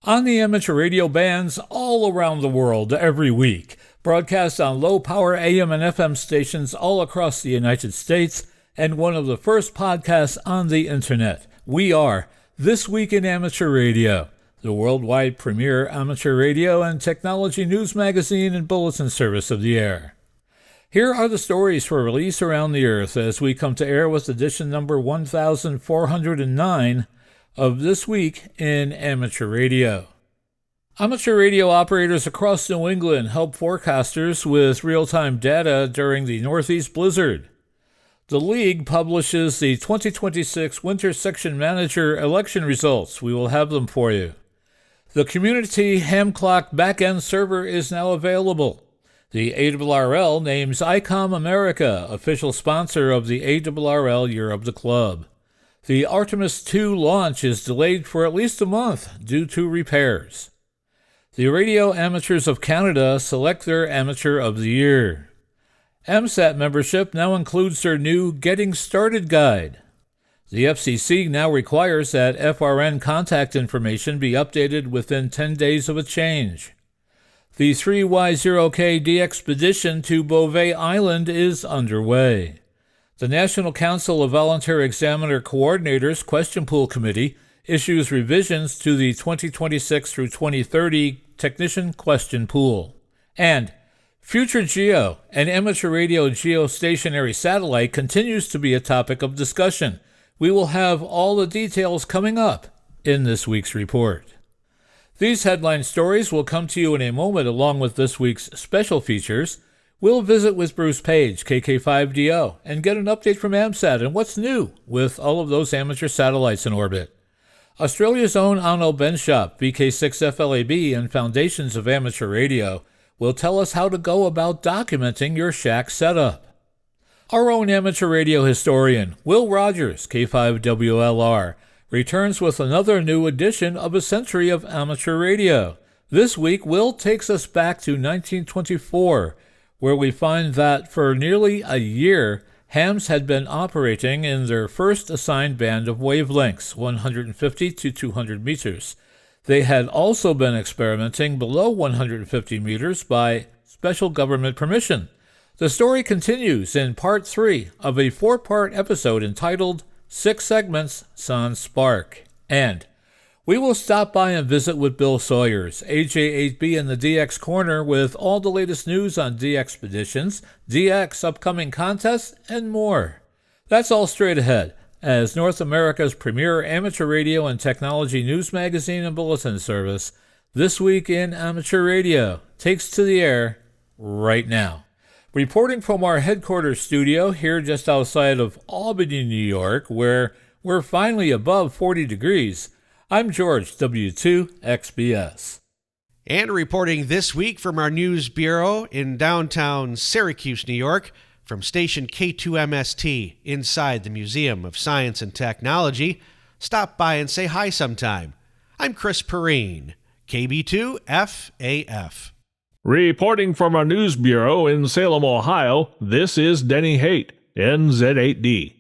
on the amateur radio bands all around the world every week, broadcast on low-power AM and FM stations all across the United States, and one of the first podcasts on the internet. We are This Week in Amateur Radio, the worldwide premier amateur radio and technology news magazine and bulletin service of the air. Here are the stories for release around the earth as we come to air with edition number 1409 of This Week in Amateur Radio. Amateur radio operators across New England help forecasters with real-time data during the Northeast blizzard. The League publishes the 2026 Winter Section Manager election results. We will have them for you. The Community Ham Clock backend server is now available. The ARRL names ICOM America official sponsor of the ARRL Year of the Club. The Artemis II launch is delayed for at least a month due to repairs. The Radio Amateurs of Canada select their Amateur of the Year. AMSAT membership now includes their new Getting Started guide. The FCC now requires that FRN contact information be updated within 10 days of a change. The 3Y0K de-expedition to Beauvais Island is underway. The National Council of Voluntary Examiner Coordinators Question Pool Committee issues revisions to the 2026 through 2030 Technician Question Pool. And Future Geo, an amateur radio geostationary satellite, continues to be a topic of discussion. We will have all the details coming up in this week's report. These headline stories will come to you in a moment along with this week's special features. We'll visit with Bruce Page, KK5DO, and get an update from AMSAT and what's new with all of those amateur satellites in orbit. Australia's own Onno Benschop, VK6FLAB, and Foundations of Amateur Radio will tell us how to go about documenting your shack setup. Our own amateur radio historian, Will Rogers, K5WLR, returns with another new edition of A Century of Amateur Radio. This week, Will takes us back to 1924, where we find that for nearly a year, hams had been operating in their first assigned band of wavelengths, 150 to 200 meters. They had also been experimenting below 150 meters by special government permission. The story continues in part 3 of a 4-part episode entitled 6 Segments Sans Spark. And we will stop by and visit with Bill Sawyers, AJ8B in the DX Corner, with all the latest news on DXpeditions, DX upcoming contests, and more. That's all straight ahead, as North America's premier amateur radio and technology news magazine and bulletin service, This Week in Amateur Radio, takes to the air right now. Reporting from our headquarters studio here just outside of Albany, New York, where we're finally above 40 degrees, I'm George, W2XBS. And reporting this week from our news bureau in downtown Syracuse, New York, from station K2MST inside the Museum of Science and Technology. Stop by and say hi sometime. I'm Chris Perrine, KB2FAF. Reporting from our news bureau in Salem, Ohio, this is Denny Haight, NZ8D.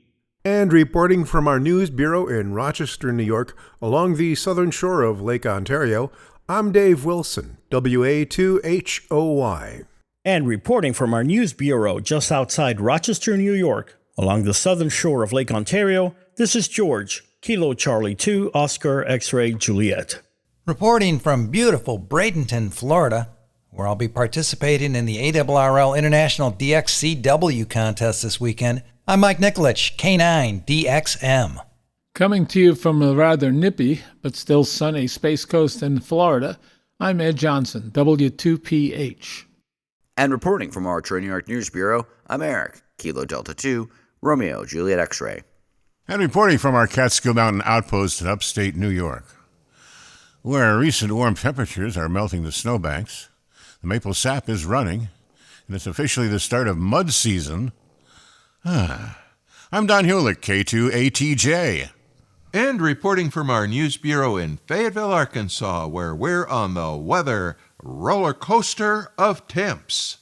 And reporting from our news bureau in Rochester, New York, along the southern shore of Lake Ontario, I'm Dave Wilson, WA2HOY. And reporting from our news bureau just outside Rochester, New York, along the southern shore of Lake Ontario, this is George, Kilo Charlie 2, Oscar X-Ray Juliet. Reporting from beautiful Bradenton, Florida, where I'll be participating in the ARRL International DXCW contest this weekend, I'm Mike Nikolich, K9DXM. Coming to you from a rather nippy but still sunny Space Coast in Florida, I'm Ed Johnsen, W2PH. And reporting from our New York News Bureau, I'm Eric, Kilo Delta 2, Romeo Juliet X-Ray. And reporting from our Catskill Mountain outpost in upstate New York, where recent warm temperatures are melting the snowbanks, the maple sap is running, and it's officially the start of mud season. I'm Don Hulick, K2ATJ. And reporting from our news bureau in Fayetteville, Arkansas, where we're on the weather roller coaster of temps.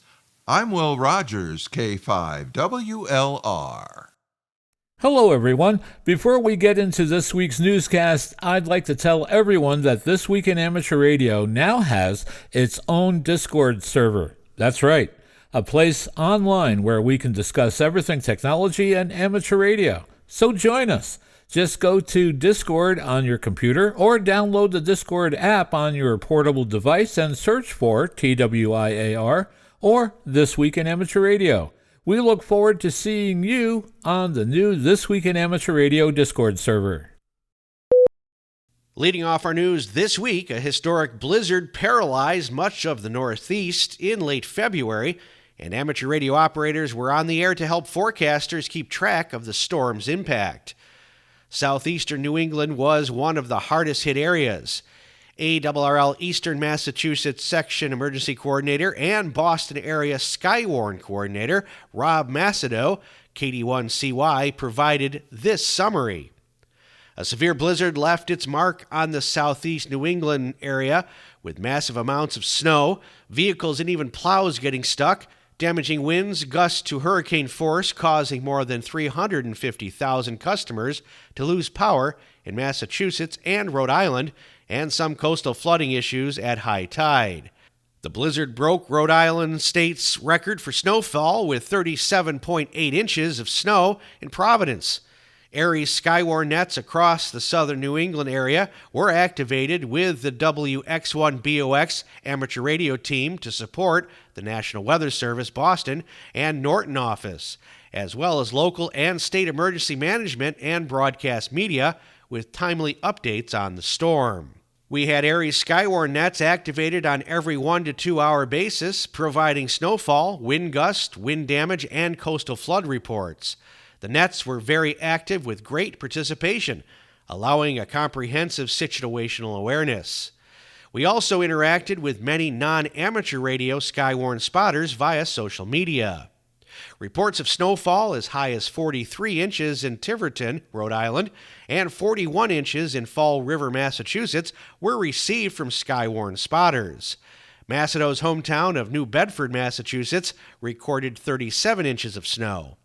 I'm Will Rogers, K5WLR. Hello, everyone. Before we get into this week's newscast, I'd like to tell everyone that This Week in Amateur Radio now has its own Discord server. That's right, a place online where we can discuss everything technology and amateur radio. So join us. Just go to Discord on your computer or download the Discord app on your portable device and search for TWIAR or This Week in Amateur Radio. We look forward to seeing you on the new This Week in Amateur Radio Discord server. Leading off our news this week, a historic blizzard paralyzed much of the Northeast in late February, and amateur radio operators were on the air to help forecasters keep track of the storm's impact. Southeastern New England was one of the hardest hit areas. ARRL Eastern Massachusetts Section Emergency Coordinator and Boston Area Skywarn Coordinator Rob Macedo, KD1CY, provided this summary. A severe blizzard left its mark on the southeast New England area with massive amounts of snow, vehicles and even plows getting stuck, damaging winds, gusts to hurricane force causing more than 350,000 customers to lose power in Massachusetts and Rhode Island, and some coastal flooding issues at high tide. The blizzard broke Rhode Island State's record for snowfall with 37.8 inches of snow in Providence. Aries Skywarn nets across the southern New England area were activated with the WX1BOX amateur radio team to support the National Weather Service Boston and Norton office, as well as local and state emergency management and broadcast media with timely updates on the storm. We had Aries Skywarn nets activated on every 1 to 2 hour basis, providing snowfall, wind gust, wind damage, and coastal flood reports. The nets were very active with great participation, allowing a comprehensive situational awareness. We also interacted with many non-amateur radio Skywarn spotters via social media. Reports of snowfall as high as 43 inches in Tiverton, Rhode Island, and 41 inches in Fall River, Massachusetts, were received from Skywarn spotters. Macedo's hometown of New Bedford, Massachusetts, recorded 37 inches of snow.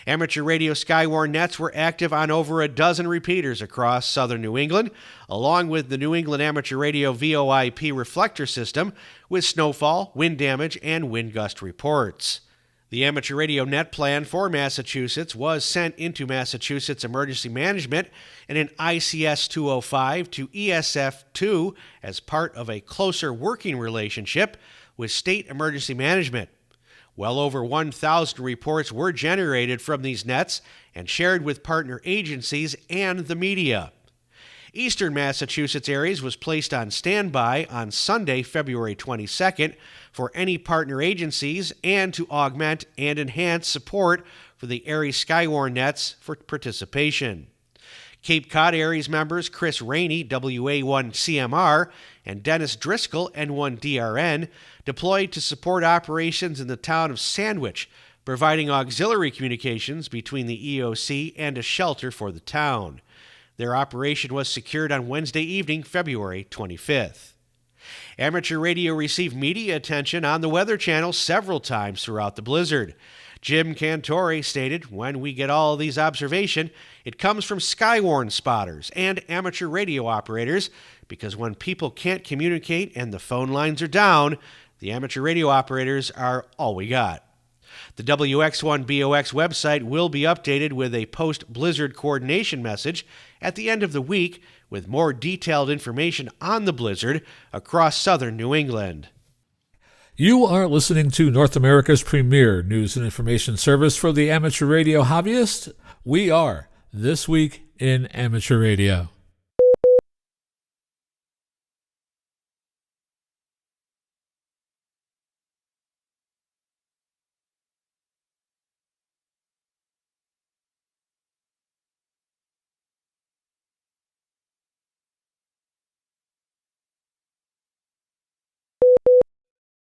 Amateur radio Skywarn nets were active on over a dozen repeaters across southern New England, along with the New England Amateur Radio VoIP reflector system, with snowfall, wind damage, and wind gust reports. The amateur radio net plan for Massachusetts was sent into Massachusetts Emergency Management in an ICS 205 to ESF 2 as part of a closer working relationship with State Emergency Management. Well over 1,000 reports were generated from these nets and shared with partner agencies and the media. Eastern Massachusetts Aries was placed on standby on Sunday, February 22nd, for any partner agencies and to augment and enhance support for the Aries Skywarn nets for participation. Cape Cod Aries members Chris Rainey, WA1CMR, and Dennis Driscoll, N1DRN, deployed to support operations in the town of Sandwich, providing auxiliary communications between the EOC and a shelter for the town. Their operation was secured on Wednesday evening, February 25th. Amateur radio received media attention on the Weather Channel several times throughout the blizzard. Jim Cantore stated, "When we get all these observation, it comes from Skywarn spotters and amateur radio operators, because when people can't communicate and the phone lines are down, the amateur radio operators are all we got." The WX1BOX website will be updated with a post-blizzard coordination message at the end of the week with more detailed information on the blizzard across southern New England. You are listening to North America's premier news and information service for the amateur radio hobbyist. We are This Week in Amateur Radio.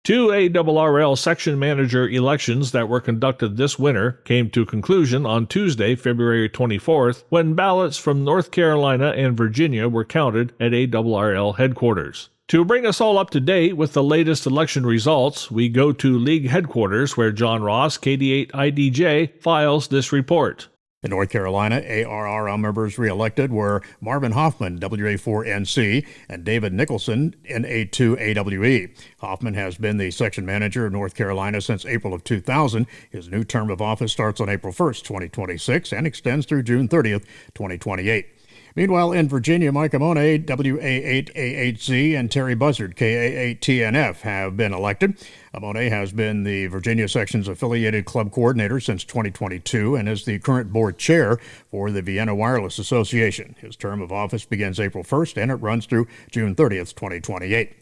Two ARRL section manager elections that were conducted this winter came to conclusion on Tuesday, February 24th, when ballots from North Carolina and Virginia were counted at ARRL headquarters. To bring us all up to date with the latest election results, we go to League headquarters where John Ross, KD8IDJ, files this report. The North Carolina ARRL members re-elected were Marvin Hoffman, WA4NC, and David Nicholson, NA2AWE. Hoffman has been the section manager of North Carolina since April of 2000. His new term of office starts on April 1st, 2026, and extends through June 30th, 2028. Meanwhile, in Virginia, Mike Amone, WA8AHZ, and Terry Buzzard, KA8TNF, have been elected. Amone has been the Virginia section's affiliated club coordinator since 2022 and is the current board chair for the Vienna Wireless Association. His term of office begins April 1st, and it runs through June 30th, 2028.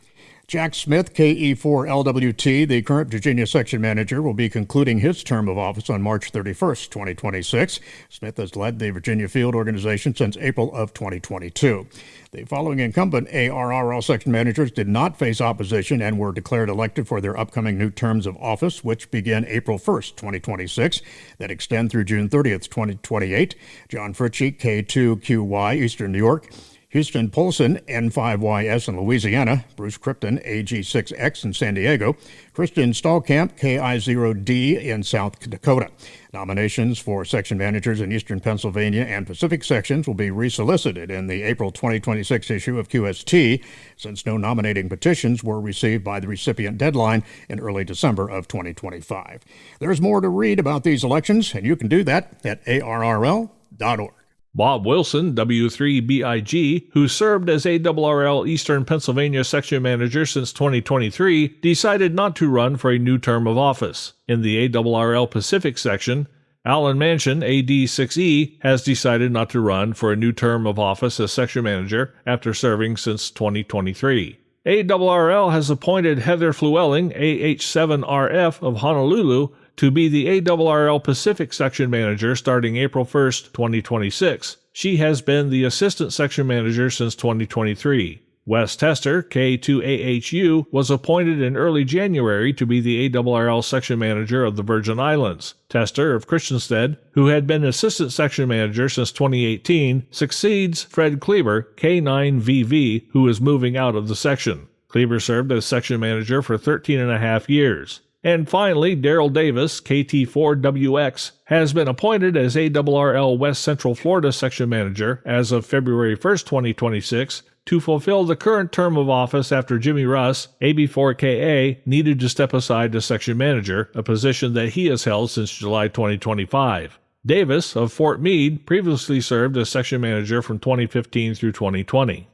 Jack Smith, KE4LWT, the current Virginia section manager, will be concluding his term of office on March 31st, 2026. Smith has led the Virginia field organization since April of 2022. The following incumbent ARRL section managers did not face opposition and were declared elected for their upcoming new terms of office, which begin April 1st, 2026, that extend through June 30th, 2028. John Fritchie, K2QY, Eastern New York. Houston Polson, N5YS in Louisiana, Bruce Krypton, AG6X in San Diego, Christian Stallkamp, KI0D in South Dakota. Nominations for section managers in Eastern Pennsylvania and Pacific sections will be resolicited in the April 2026 issue of QST, since no nominating petitions were received by the recipient deadline in early December of 2025. There's more to read about these elections, and you can do that at arrl.org. Bob Wilson, W3BIG, who served as ARRL Eastern Pennsylvania section manager since 2023, decided not to run for a new term of office. In the ARRL Pacific section, Alan Manchin, AD6E, has decided not to run for a new term of office as section manager after serving since 2023. ARRL has appointed Heather Flewelling, AH7RF of Honolulu, to be the ARRL Pacific section manager starting April 1st, 2026. She has been the assistant section manager since 2023. Wes Tester, K2AHU, was appointed in early January to be the ARRL section manager of the Virgin Islands. Tester of Christiansted, who had been assistant section manager since 2018, succeeds Fred Kleber, K9VV, who is moving out of the section. Kleber served as section manager for 13.5 years. And finally, Daryl Davis, KT4WX, has been appointed as ARRL West Central Florida section manager as of February 1st, 2026, to fulfill the current term of office after Jimmy Russ, AB4KA, needed to step aside as section manager, a position that he has held since July 2025. Davis, of Fort Meade, previously served as section manager from 2015 through 2020.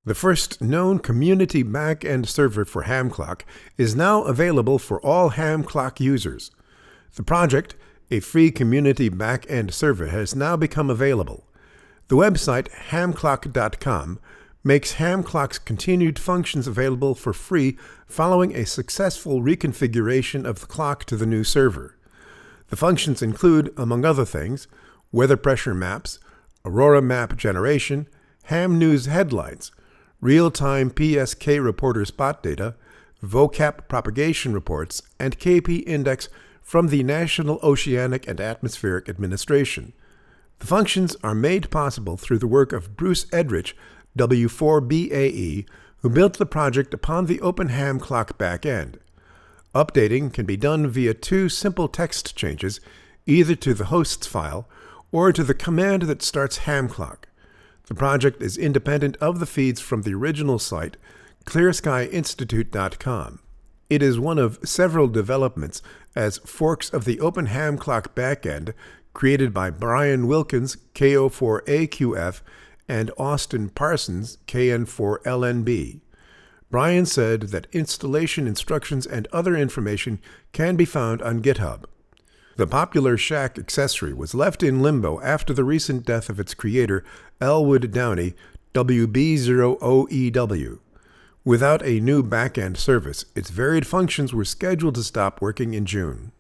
The first known community back-end server for HamClock is now available for all HamClock users. The project, a free community back-end server, has now become available. The website hamclock.com makes HamClock's continued functions available for free following a successful reconfiguration of the clock to the new server. The functions include, among other things, weather pressure maps, Aurora map generation, Ham News headlines, real-time PSK reporter spot data, vocap propagation reports, and KP index from the National Oceanic and Atmospheric Administration. The functions are made possible through the work of Bruce Edrich, W4BAE, who built the project upon the Open HamClock backend. Updating can be done via two simple text changes, either to the hosts file or to the command that starts HamClock. The project is independent of the feeds from the original site, clearskyinstitute.com. It is one of several developments as forks of the Open HamClock backend created by Brian Wilkins, KO4AQF, and Austin Parsons, KN4LNB. Brian said that installation instructions and other information can be found on GitHub. The popular Shack accessory was left in limbo after the recent death of its creator, Elwood Downey, WB0OEW. Without a new back-end service, its varied functions were scheduled to stop working in June.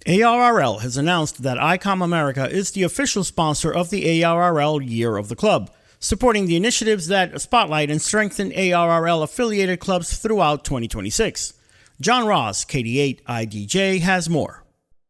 ARRL has announced that ICOM America is the official sponsor of the ARRL Year of the Club, supporting the initiatives that spotlight and strengthen ARRL-affiliated clubs throughout 2026. John Ross, KD8IDJ, has more.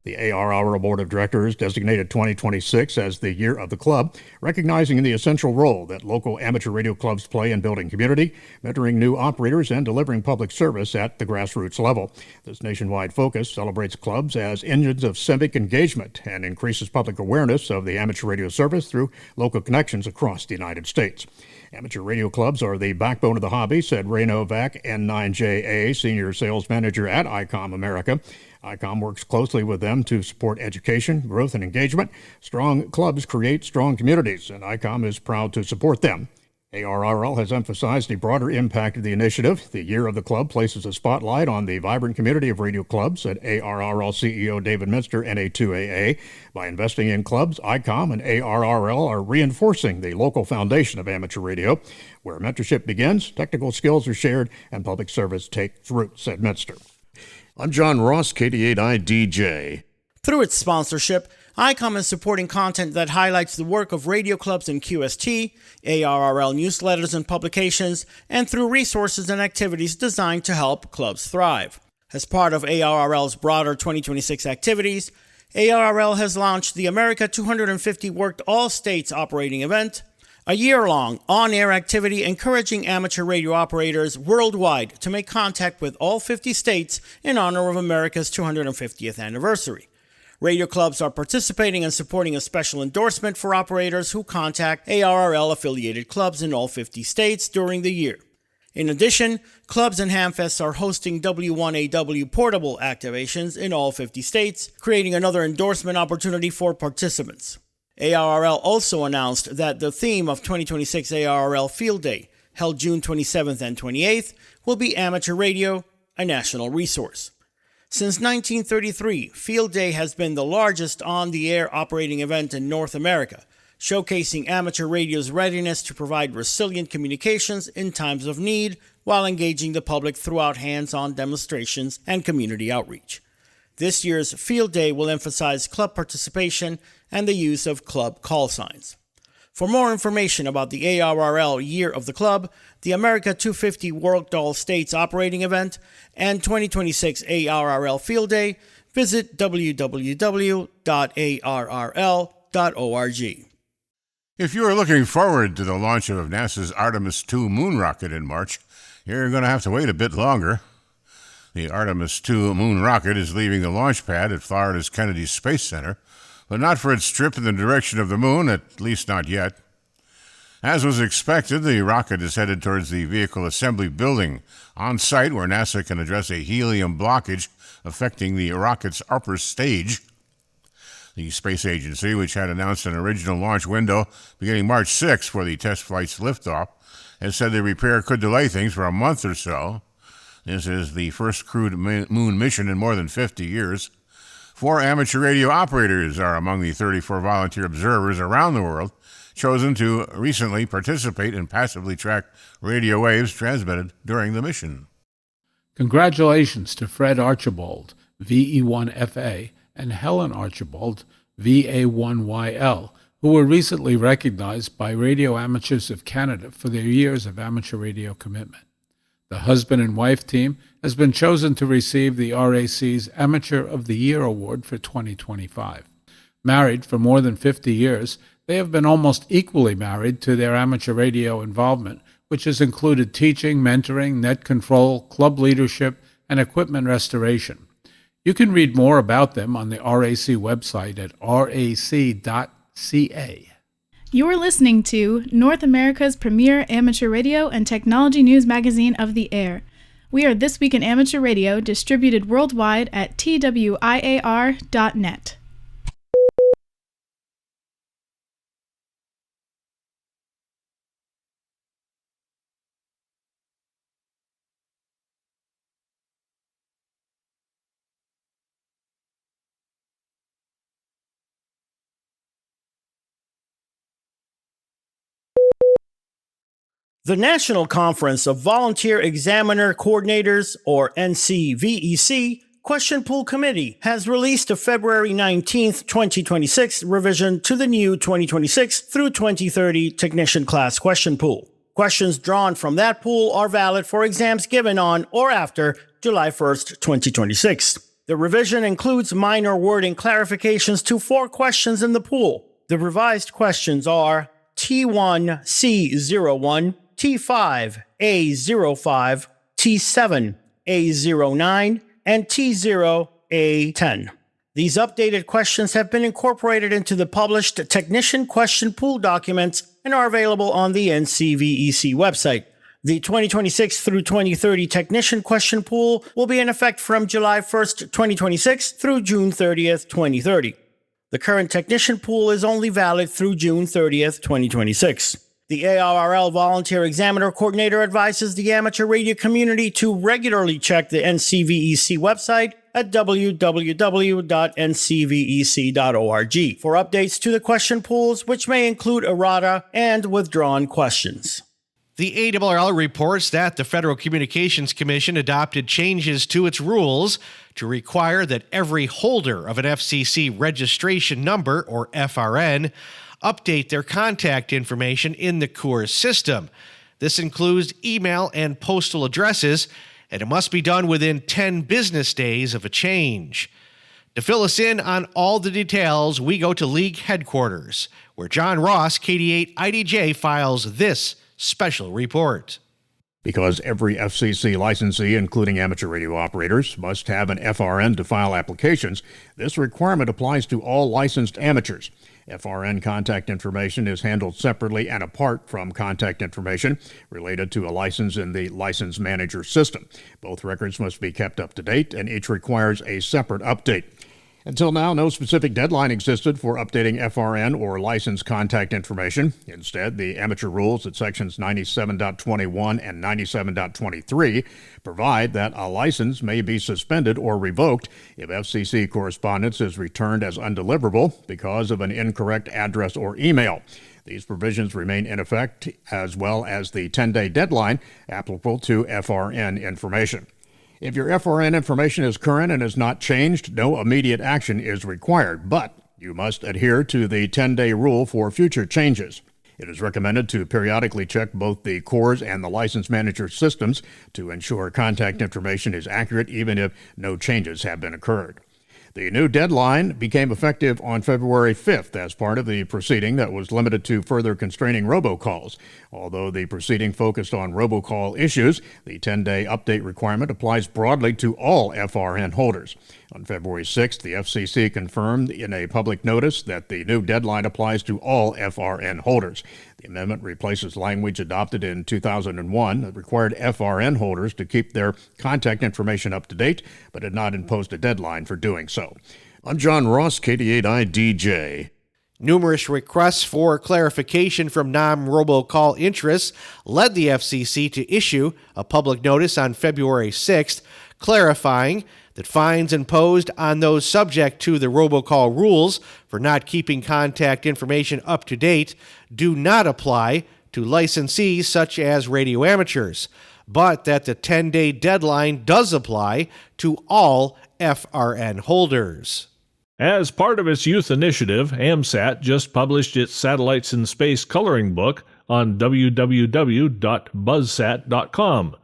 The ARRL Board of Directors designated 2026 as the Year of the Club, recognizing the essential role that local amateur radio clubs play in building community, mentoring new operators, and delivering public service at the grassroots level. This nationwide focus celebrates clubs as engines of civic engagement and increases public awareness of the amateur radio service through local connections across the United States. Amateur radio clubs are the backbone of the hobby, said Ray Novak, N9JA, Senior Sales Manager at ICOM America. ICOM works closely with them to support education, growth, and engagement. Strong clubs create strong communities, and ICOM is proud to support them. ARRL has emphasized the broader impact of the initiative. The Year of the Club places a spotlight on the vibrant community of radio clubs, said ARRL CEO David Minster, NA2AA. By investing in clubs, ICOM and ARRL are reinforcing the local foundation of amateur radio, where mentorship begins, technical skills are shared, and public service takes root, said Minster. I'm John Ross, KD8I-DJ. Through its sponsorship, ICOM is supporting content that highlights the work of radio clubs in QST, ARRL newsletters and publications, and through resources and activities designed to help clubs thrive. As part of ARRL's broader 2026 activities, ARRL has launched the America 250 Worked All States operating event, a year-long on-air activity encouraging amateur radio operators worldwide to make contact with all 50 states in honor of America's 250th anniversary. Radio clubs are participating and supporting a special endorsement for operators who contact ARRL-affiliated clubs in all 50 states during the year. In addition, clubs and hamfests are hosting W1AW portable activations in all 50 states, creating another endorsement opportunity for participants. ARRL also announced that the theme of 2026 ARRL Field Day, held June 27th and 28th, will be Amateur Radio, a national resource. Since 1933, Field Day has been the largest on-the-air operating event in North America, showcasing amateur radio's readiness to provide resilient communications in times of need while engaging the public throughout hands-on demonstrations and community outreach. This year's Field Day will emphasize club participation and the use of club call signs. For more information about the ARRL Year of the Club, the America 250 Worked All States operating event, and 2026 ARRL Field Day, visit www.arrl.org. If you are looking forward to the launch of NASA's Artemis II moon rocket in March, you're going to have to wait a bit longer. The Artemis II moon rocket is leaving the launch pad at Florida's Kennedy Space Center, but not for its trip in the direction of the moon, at least not yet. As was expected, the rocket is headed towards the Vehicle Assembly Building, on site where NASA can address a helium blockage affecting the rocket's upper stage. The space agency, which had announced an original launch window beginning March 6 for the test flight's liftoff, has said the repair could delay things for a month or so. This is the first crewed moon mission in more than 50 years. 4 amateur radio operators are among the 34 volunteer observers around the world chosen to recently participate in passively tracked radio waves transmitted during the mission. Congratulations to Fred Archibald, VE1FA, and Helen Archibald, VA1YL, who were recently recognized by Radio Amateurs of Canada for their years of amateur radio commitment. The husband and wife team has been chosen to receive the RAC's Amateur of the Year Award for 2025. Married for more than 50 years, they have been almost equally married to their amateur radio involvement, which has included teaching, mentoring, net control, club leadership, and equipment restoration. You can read more about them on the RAC website at rac.ca. You're listening to North America's premier amateur radio and technology news magazine of the air. We are This Week in Amateur Radio, distributed worldwide at twiar.net. The National Conference of Volunteer Examiner Coordinators, or NCVEC, Question Pool Committee has released a February 19, 2026 revision to the new 2026 through 2030 Technician Class Question Pool. Questions drawn from that pool are valid for exams given on or after July 1, 2026. The revision includes minor wording clarifications to 4 questions in the pool. The revised questions are T1C01, T5A05, T7A09, and T0A10. These updated questions have been incorporated into the published Technician Question Pool documents and are available on the NCVEC website. The 2026 through 2030 Technician Question Pool will be in effect from July 1st, 2026 through June 30th, 2030. The current Technician Pool is only valid through June 30th, 2026. The ARRL Volunteer Examiner Coordinator advises the amateur radio community to regularly check the NCVEC website at www.ncvec.org for updates to the question pools, which may include errata and withdrawn questions. The ARRL reports that the Federal Communications Commission adopted changes to its rules to require that every holder of an FCC registration number, or FRN, update their contact information in the CORS system. This includes email and postal addresses, and it must be done within 10 business days of a change. To fill us in on all the details, we go to League headquarters, where John Ross, KD8IDJ, files this special report. Because every FCC licensee, including amateur radio operators, must have an FRN to file applications, this requirement applies to all licensed amateurs. FRN contact information is handled separately and apart from contact information related to a license in the license manager system. Both records must be kept up to date, and each requires a separate update. Until now, no specific deadline existed for updating FRN or license contact information. Instead, the amateur rules at sections 97.21 and 97.23 provide that a license may be suspended or revoked if FCC correspondence is returned as undeliverable because of an incorrect address or email. These provisions remain in effect, as well as the 10-day deadline applicable to FRN information. If your FRN information is current and is not changed, no immediate action is required, but you must adhere to the 10-day rule for future changes. It is recommended to periodically check both the CORS and the license manager systems to ensure contact information is accurate even if no changes have been occurred. The new deadline became effective on February 5th as part of the proceeding that was limited to further constraining robocalls. Although the proceeding focused on robocall issues, the 10-day update requirement applies broadly to all FRN holders. On February 6th, the FCC confirmed in a public notice that the new deadline applies to all FRN holders. The amendment replaces language adopted in 2001 that required FRN holders to keep their contact information up to date, but had not imposed a deadline for doing so. I'm John Ross, KD8IDJ. Numerous requests for clarification from non-robocall interests led the FCC to issue a public notice on February 6th clarifying that fines imposed on those subject to the robocall rules for not keeping contact information up to date do not apply to licensees such as radio amateurs, but that the 10-day deadline does apply to all FRN holders. As part of its youth initiative, AMSAT just published its Satellites in Space coloring book on www.buzzsat.com.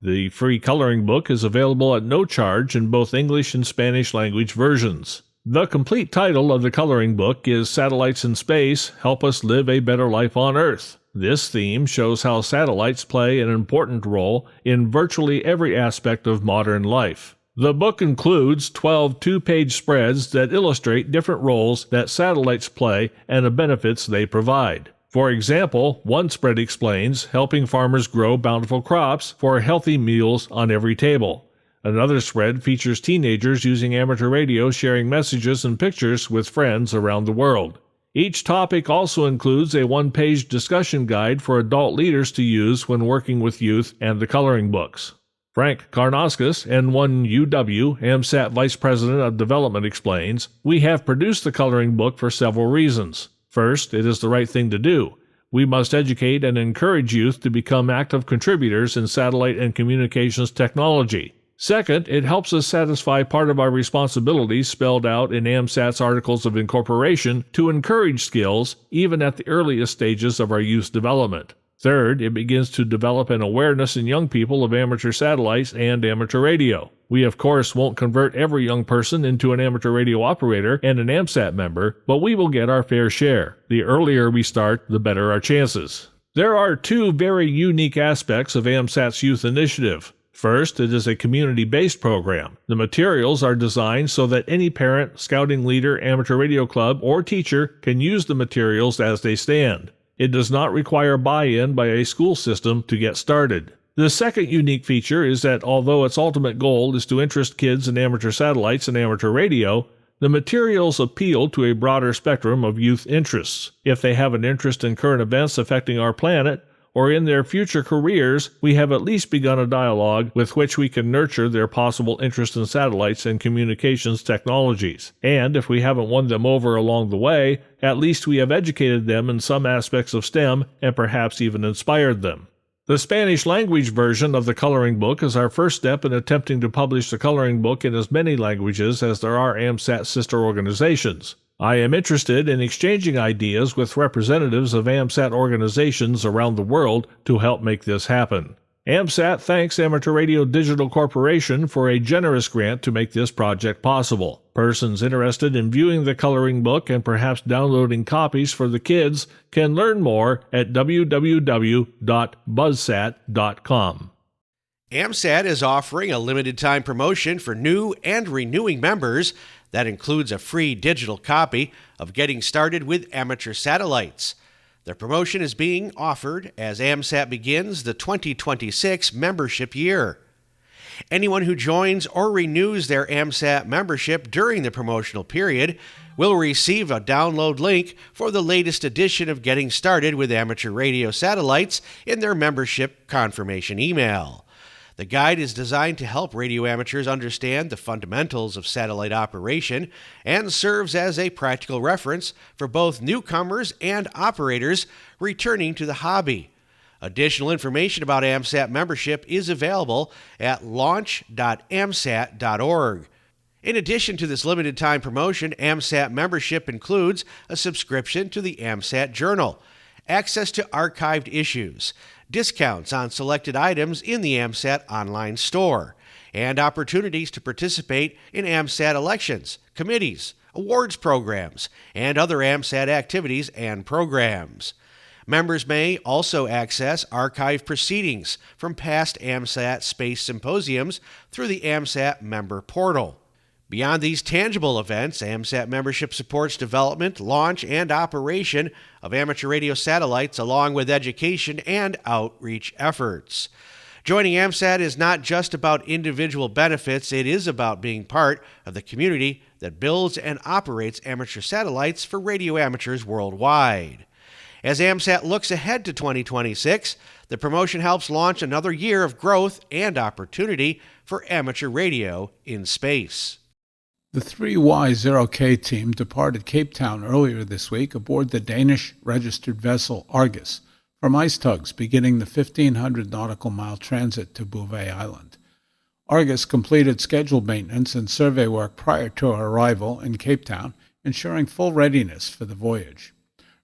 The free coloring book is available at no charge in both English and Spanish language versions. The complete title of the coloring book is Satellites in Space, Help Us Live a Better Life on Earth. This theme shows how satellites play an important role in virtually every aspect of modern life. The book includes 12 two-page spreads that illustrate different roles that satellites play and the benefits they provide. For example, one spread explains helping farmers grow bountiful crops for healthy meals on every table. Another spread features teenagers using amateur radio sharing messages and pictures with friends around the world. Each topic also includes a one-page discussion guide for adult leaders to use when working with youth and the coloring books. Frank Karnauskas, N1UW, AMSAT Vice President of Development, explains, "We have produced the coloring book for several reasons. First, it is the right thing to do. We must educate and encourage youth to become active contributors in satellite and communications technology. Second, it helps us satisfy part of our responsibilities spelled out in AMSAT's Articles of Incorporation to encourage skills even at the earliest stages of our youth development. Third, it begins to develop an awareness in young people of amateur satellites and amateur radio. We, of course, won't convert every young person into an amateur radio operator and an AMSAT member, but we will get our fair share. The earlier we start, the better our chances. There are two very unique aspects of AMSAT's youth initiative. First, it is a community-based program. The materials are designed so that any parent, scouting leader, amateur radio club, or teacher can use the materials as they stand. It does not require buy-in by a school system to get started. The second unique feature is that although its ultimate goal is to interest kids in amateur satellites and amateur radio, the materials appeal to a broader spectrum of youth interests. If they have an interest in current events affecting our planet, or in their future careers, we have at least begun a dialogue with which we can nurture their possible interest in satellites and communications technologies. And if we haven't won them over along the way, at least we have educated them in some aspects of STEM and perhaps even inspired them. The Spanish language version of the coloring book is our first step in attempting to publish the coloring book in as many languages as there are AMSAT sister organizations. I am interested in exchanging ideas with representatives of AMSAT organizations around the world to help make this happen. AMSAT thanks Amateur Radio Digital Corporation for a generous grant to make this project possible. Persons interested in viewing the coloring book and perhaps downloading copies for the kids can learn more at www.buzzsat.com. AMSAT is offering a limited-time promotion for new and renewing members. That includes a free digital copy of Getting Started with Amateur Satellites. The promotion is being offered as AMSAT begins the 2026 membership year. Anyone who joins or renews their AMSAT membership during the promotional period will receive a download link for the latest edition of Getting Started with Amateur Radio Satellites in their membership confirmation email. The guide is designed to help radio amateurs understand the fundamentals of satellite operation and serves as a practical reference for both newcomers and operators returning to the hobby. Additional information about AMSAT membership is available at launch.amsat.org. In addition to this limited-time promotion, AMSAT membership includes a subscription to the AMSAT Journal, access to archived issues, discounts on selected items in the AMSAT online store, and opportunities to participate in AMSAT elections, committees, awards programs, and other AMSAT activities and programs. Members may also access archived proceedings from past AMSAT space symposiums through the AMSAT member portal. Beyond these tangible events, AMSAT membership supports development, launch, and operation of amateur radio satellites along with education and outreach efforts. Joining AMSAT is not just about individual benefits, it is about being part of the community that builds and operates amateur satellites for radio amateurs worldwide. As AMSAT looks ahead to 2026, the promotion helps launch another year of growth and opportunity for amateur radio in space. The 3Y0K team departed Cape Town earlier this week aboard the Danish registered vessel Argus from ice tugs beginning the 1,500 nautical mile transit to Bouvet Island. Argus completed scheduled maintenance and survey work prior to our arrival in Cape Town, ensuring full readiness for the voyage.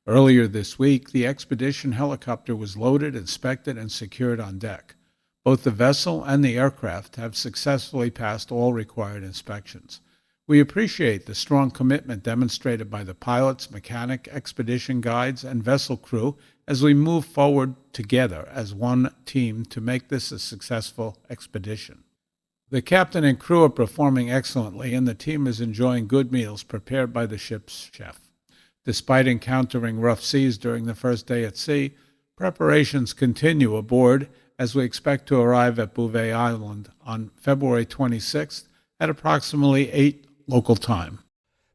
Earlier this week, the expedition helicopter was loaded, inspected, and secured on deck. Both the vessel and the aircraft have successfully passed all required inspections. We appreciate the strong commitment demonstrated by the pilots, mechanic, expedition guides, and vessel crew as we move forward together as one team to make this a successful expedition. The captain and crew are performing excellently, and the team is enjoying good meals prepared by the ship's chef. Despite encountering rough seas during the first day at sea, preparations continue aboard as we expect to arrive at Bouvet Island on February 26th at approximately 8 local time.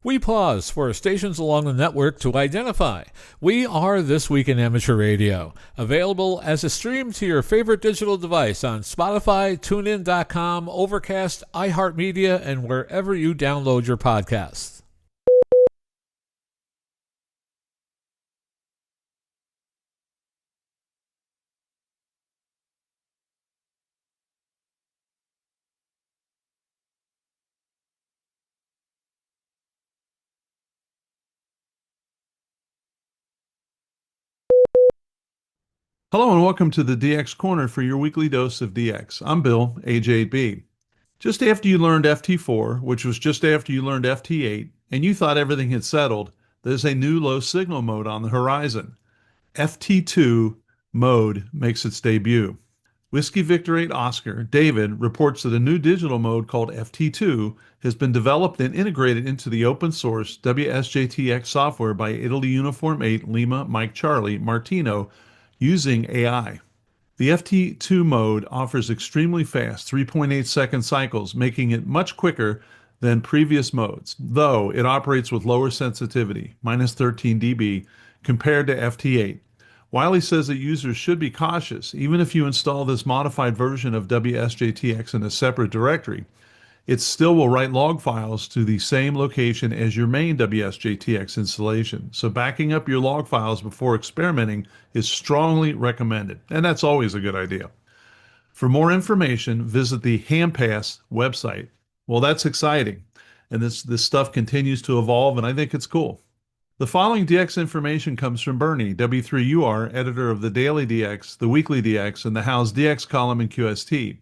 We pause for stations along the network to identify. We are This Week in Amateur Radio, available as a stream to your favorite digital device on Spotify, TuneIn.com, Overcast, iHeartMedia, and wherever you download your podcasts. Hello and welcome to the DX Corner for your weekly dose of DX. I'm Bill, AJ8B. Just after you learned FT4, which was just after you learned FT8, and you thought everything had settled, there's a new low signal mode on the horizon. FT2 mode makes its debut. Whiskey Victor 8 Oscar, David, reports that a new digital mode called FT2 has been developed and integrated into the open source WSJTX software by Italy Uniform 8 Lima Mike Charlie Martino using AI. The FT2 mode offers extremely fast 3.8 second cycles, making it much quicker than previous modes, though it operates with lower sensitivity, minus 13 dB, compared to FT8. Wiley says that users should be cautious, even if you install this modified version of WSJTX in a separate directory. It still will write log files to the same location as your main WSJTX installation, so backing up your log files before experimenting is strongly recommended, and that's always a good idea. For more information, visit the HamPass website. Well, that's exciting, and this stuff continues to evolve, and I think it's cool. The following DX information comes from Bernie, W3UR, editor of the Daily DX, the Weekly DX, and the How's DX column in QST.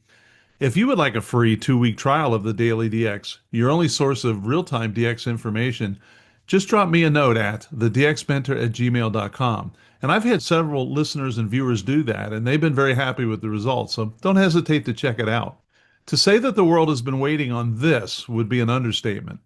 If you would like a free 2-week trial of the Daily DX, your only source of real-time DX information, just drop me a note at thedxmentor@gmail.com. And I've had several listeners and viewers do that, and they've been very happy with the results, so don't hesitate to check it out. To say that the world has been waiting on this would be an understatement.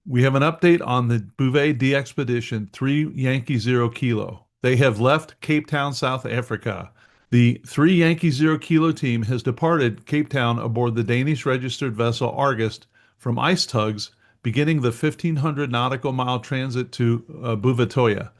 We have an update on the Bouvet DXpedition 3 Yankee 0 Kilo. They have left Cape Town, South Africa. The 3 Yankee 0 Kilo team has departed Cape Town aboard the Danish registered vessel Argus from ice tugs, beginning the 1,500 nautical mile transit to Bouvetoya.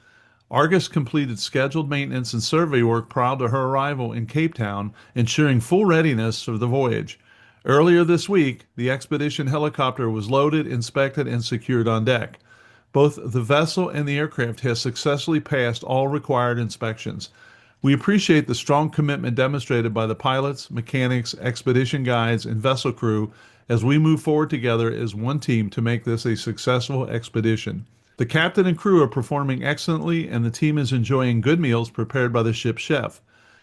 Argus completed scheduled maintenance and survey work prior to her arrival in Cape Town, ensuring full readiness for the voyage. Earlier this week, the expedition helicopter was loaded, inspected, and secured on deck. Both the vessel and the aircraft have successfully passed all required inspections. We appreciate the strong commitment demonstrated by the pilots, mechanics, expedition guides, and vessel crew as we move forward together as one team to make this a successful expedition. The captain and crew are performing excellently, and the team is enjoying good meals prepared by the ship's chef.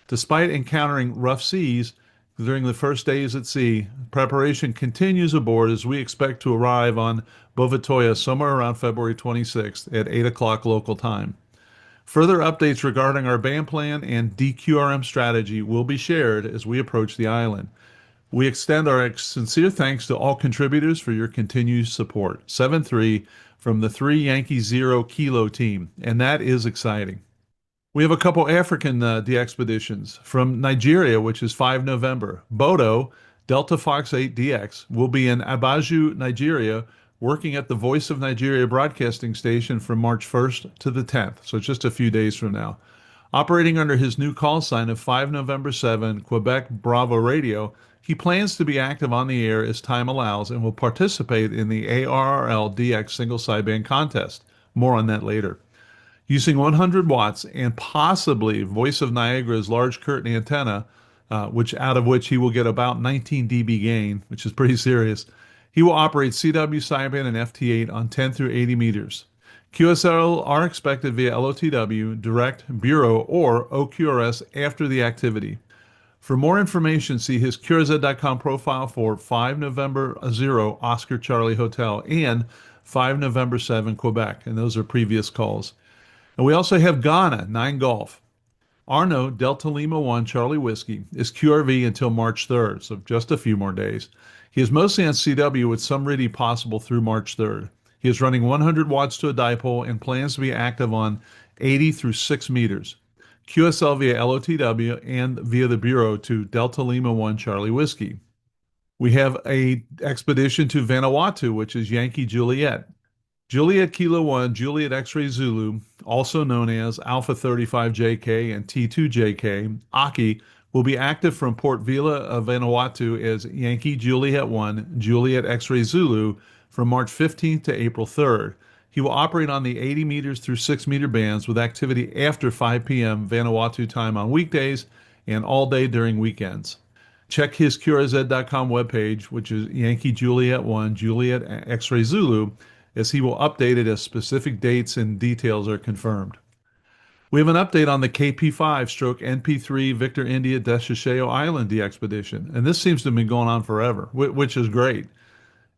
Despite encountering rough seas during the first days at sea, preparation continues aboard as we expect to arrive on Bouvetoya somewhere around February 26th at 8 o'clock local time. Further updates regarding our band plan and DQRM strategy will be shared as we approach the island. We extend our sincere thanks to all contributors for your continued support. 7-3 from the 3 Yankee 0 Kilo team, and that is exciting. We have a couple African DXpeditions. From Nigeria, which is 5 November. Bodo, Delta Fox 8 DX, will be in Abaju, Nigeria, working at the Voice of Nigeria broadcasting station from March 1st to the 10th, so just a few days from now. Operating under his new call sign of 5 November 7, Quebec Bravo Radio, he plans to be active on the air as time allows and will participate in the ARRL DX single sideband contest. More on that later. Using 100 watts and possibly Voice of Niagara's large curtain antenna, out of which he will get about 19 dB gain, which is pretty serious, he will operate CW sideband and FT8 on 10 through 80 meters. QSL are expected via LOTW, Direct, Bureau, or OQRS after the activity. For more information, see his QRZ.com profile for 5 November 0 Oscar Charlie Hotel and 5 November 7 Quebec, and those are previous calls. And we also have Ghana, 9 Golf. Arno, Delta Lima 1 Charlie Whiskey, is QRV until March 3rd, so just a few more days. He is mostly on CW with some RIDI possible through March 3rd. He is running 100 watts to a dipole and plans to be active on 80 through 6 meters. QSL via LOTW and via the Bureau to Delta Lima 1 Charlie Whiskey. We have a expedition to Vanuatu, which is Yankee Juliet. Juliet Kilo 1, Juliet X-Ray Zulu, also known as Alpha 35JK and T2JK, Aki, will be active from Port Vila of Vanuatu as Yankee Juliet 1, Juliet X-Ray Zulu from March 15th to April 3rd. He will operate on the 80 meters through 6 meter bands with activity after 5 p.m. Vanuatu time on weekdays and all day during weekends. Check his QRZ.com webpage, which is Yankee Juliet 1, Juliet X-Ray Zulu, as he will update it as specific dates and details are confirmed. We have an update on the KP5/NP3 Victor India Deshusheo Island DXpedition, and this seems to have been going on forever, which is great.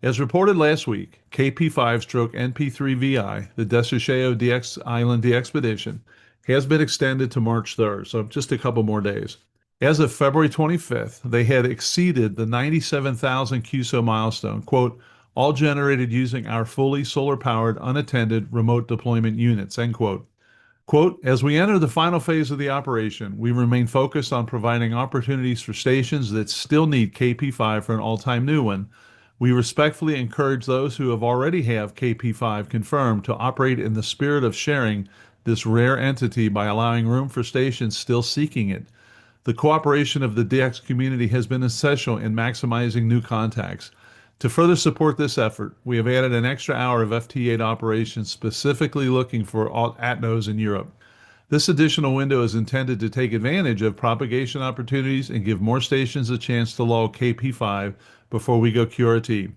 As reported last week, KP5/NP3VI, the Deshusheo DX Island DXpedition, has been extended to March 3rd, so just a couple more days. As of February 25th, they had exceeded the 97,000 QSO milestone, quote, all generated using our fully solar-powered, unattended remote deployment units, end quote. Quote, as we enter the final phase of the operation, we remain focused on providing opportunities for stations that still need KP5 for an all-time new one. We respectfully encourage those who already have KP5 confirmed to operate in the spirit of sharing this rare entity by allowing room for stations still seeking it. The cooperation of the DX community has been essential in maximizing new contacts. To further support this effort, we have added an extra hour of FT8 operations specifically looking for ATNOs in Europe. This additional window is intended to take advantage of propagation opportunities and give more stations a chance to log KP5 before we go QRT.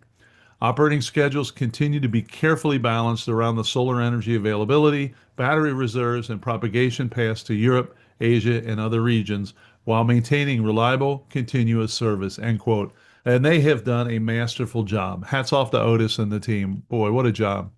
Operating schedules continue to be carefully balanced around the solar energy availability, battery reserves, and propagation paths to Europe, Asia, and other regions while maintaining reliable, continuous service, end quote. And they have done a masterful job. Hats off to Otis and the team. Boy, what a job.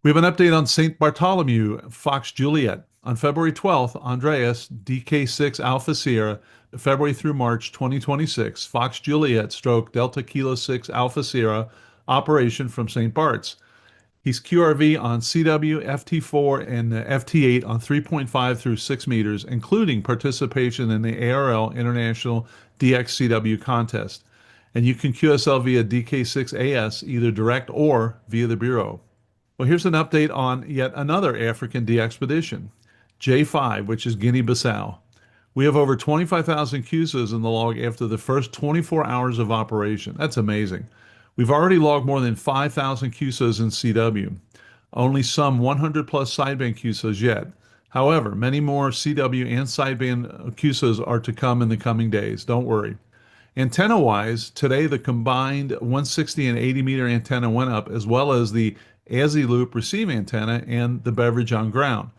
We have an update on St. Bartholomew, Fox Juliet. On February 12th, Andreas, DK6 Alpha Sierra, February through March 2026, Fox Juliet stroke Delta Kilo 6 Alpha Sierra operation from St. Bart's. He's QRV on CW, FT4, and FT8 on 3.5 through 6 meters, including participation in the ARL International DXCW contest. And you can QSL via DK6AS either direct or via the Bureau. Well, here's an update on yet another African DXpedition, J5, which is Guinea-Bissau. We have over 25,000 QSOs in the log after the first 24 hours of operation. That's amazing. We've already logged more than 5,000 QSOs in CW, only some 100 plus sideband QSOs yet. However, many more CW and sideband QSOs are to come in the coming days. Don't worry. Antenna-wise, today the combined 160 and 80 meter antenna went up, as well as the Aziloop receive antenna and the beverage on ground.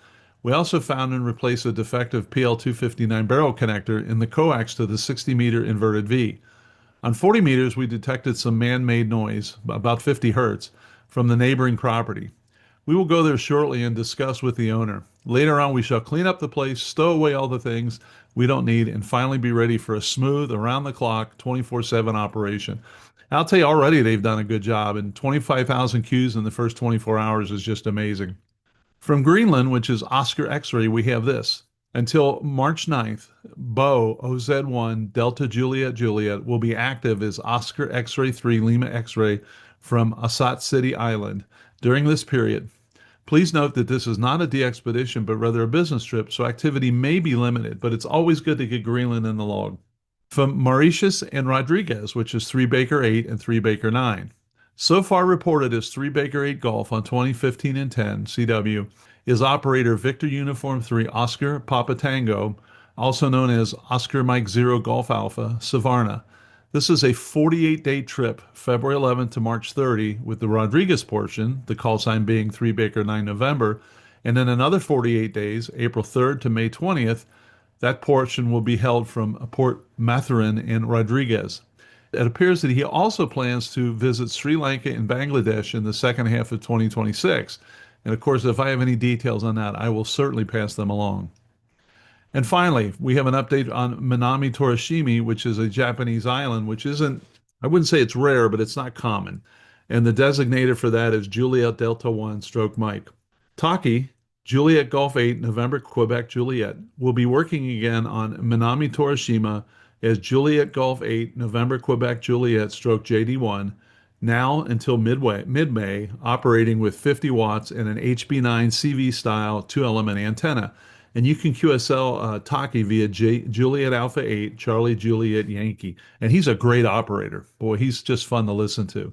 We also found and replaced a defective PL259 barrel connector in the coax to the 60 meter inverted V. On 40 meters, we detected some man-made noise, about 50 hertz, from the neighboring property. We will go there shortly and discuss with the owner. Later on, we shall clean up the place, stow away all the things we don't need, and finally be ready for a smooth, around-the-clock, 24/7 operation. I'll tell you already they've done a good job, and 25,000 Qs in the first 24 hours is just amazing. From Greenland, which is Oscar X-ray, we have this. Until March 9th, Bo OZ1 Delta Juliet Juliet will be active as Oscar X-ray 3 Lima X-ray from AMSAT City Island. During this period, please note that this is not a DXpedition, but rather a business trip, so activity may be limited, but it's always good to get Greenland in the log. From Mauritius and Rodriguez, which is 3 Baker 8 and 3 Baker 9. So far reported as 3 Baker 8 Golf on 2015 and 10 CW is operator Victor Uniform 3 Oscar Papa Tango, also known as Oscar Mike 0 Golf Alpha, Savarna. This is a 48-day trip, February 11th to March 30, with the Rodriguez portion, the call sign being 3 Baker 9 November, and then another 48 days, April 3rd to May 20th. That portion will be held from Port Mathurin and Rodriguez. It appears that he also plans to visit Sri Lanka and Bangladesh in the second half of 2026. And of course, if I have any details on that, I will certainly pass them along. And finally, we have an update on Minami Torishimi, which is a Japanese island, which isn't, I wouldn't say it's rare, but it's not common. And the designator for that is Juliet Delta 1 stroke Mike. Taki, Juliet Golf 8, November Quebec Juliet, will be working again on Minami Torishima as Juliet Golf 8, November Quebec Juliet stroke JD1, now until mid-May, operating with 50 watts and an HB9 CV style 2-element antenna. And you can QSL Taki via Juliet Alpha 8, Charlie Juliet Yankee. And he's a great operator. Boy, he's just fun to listen to.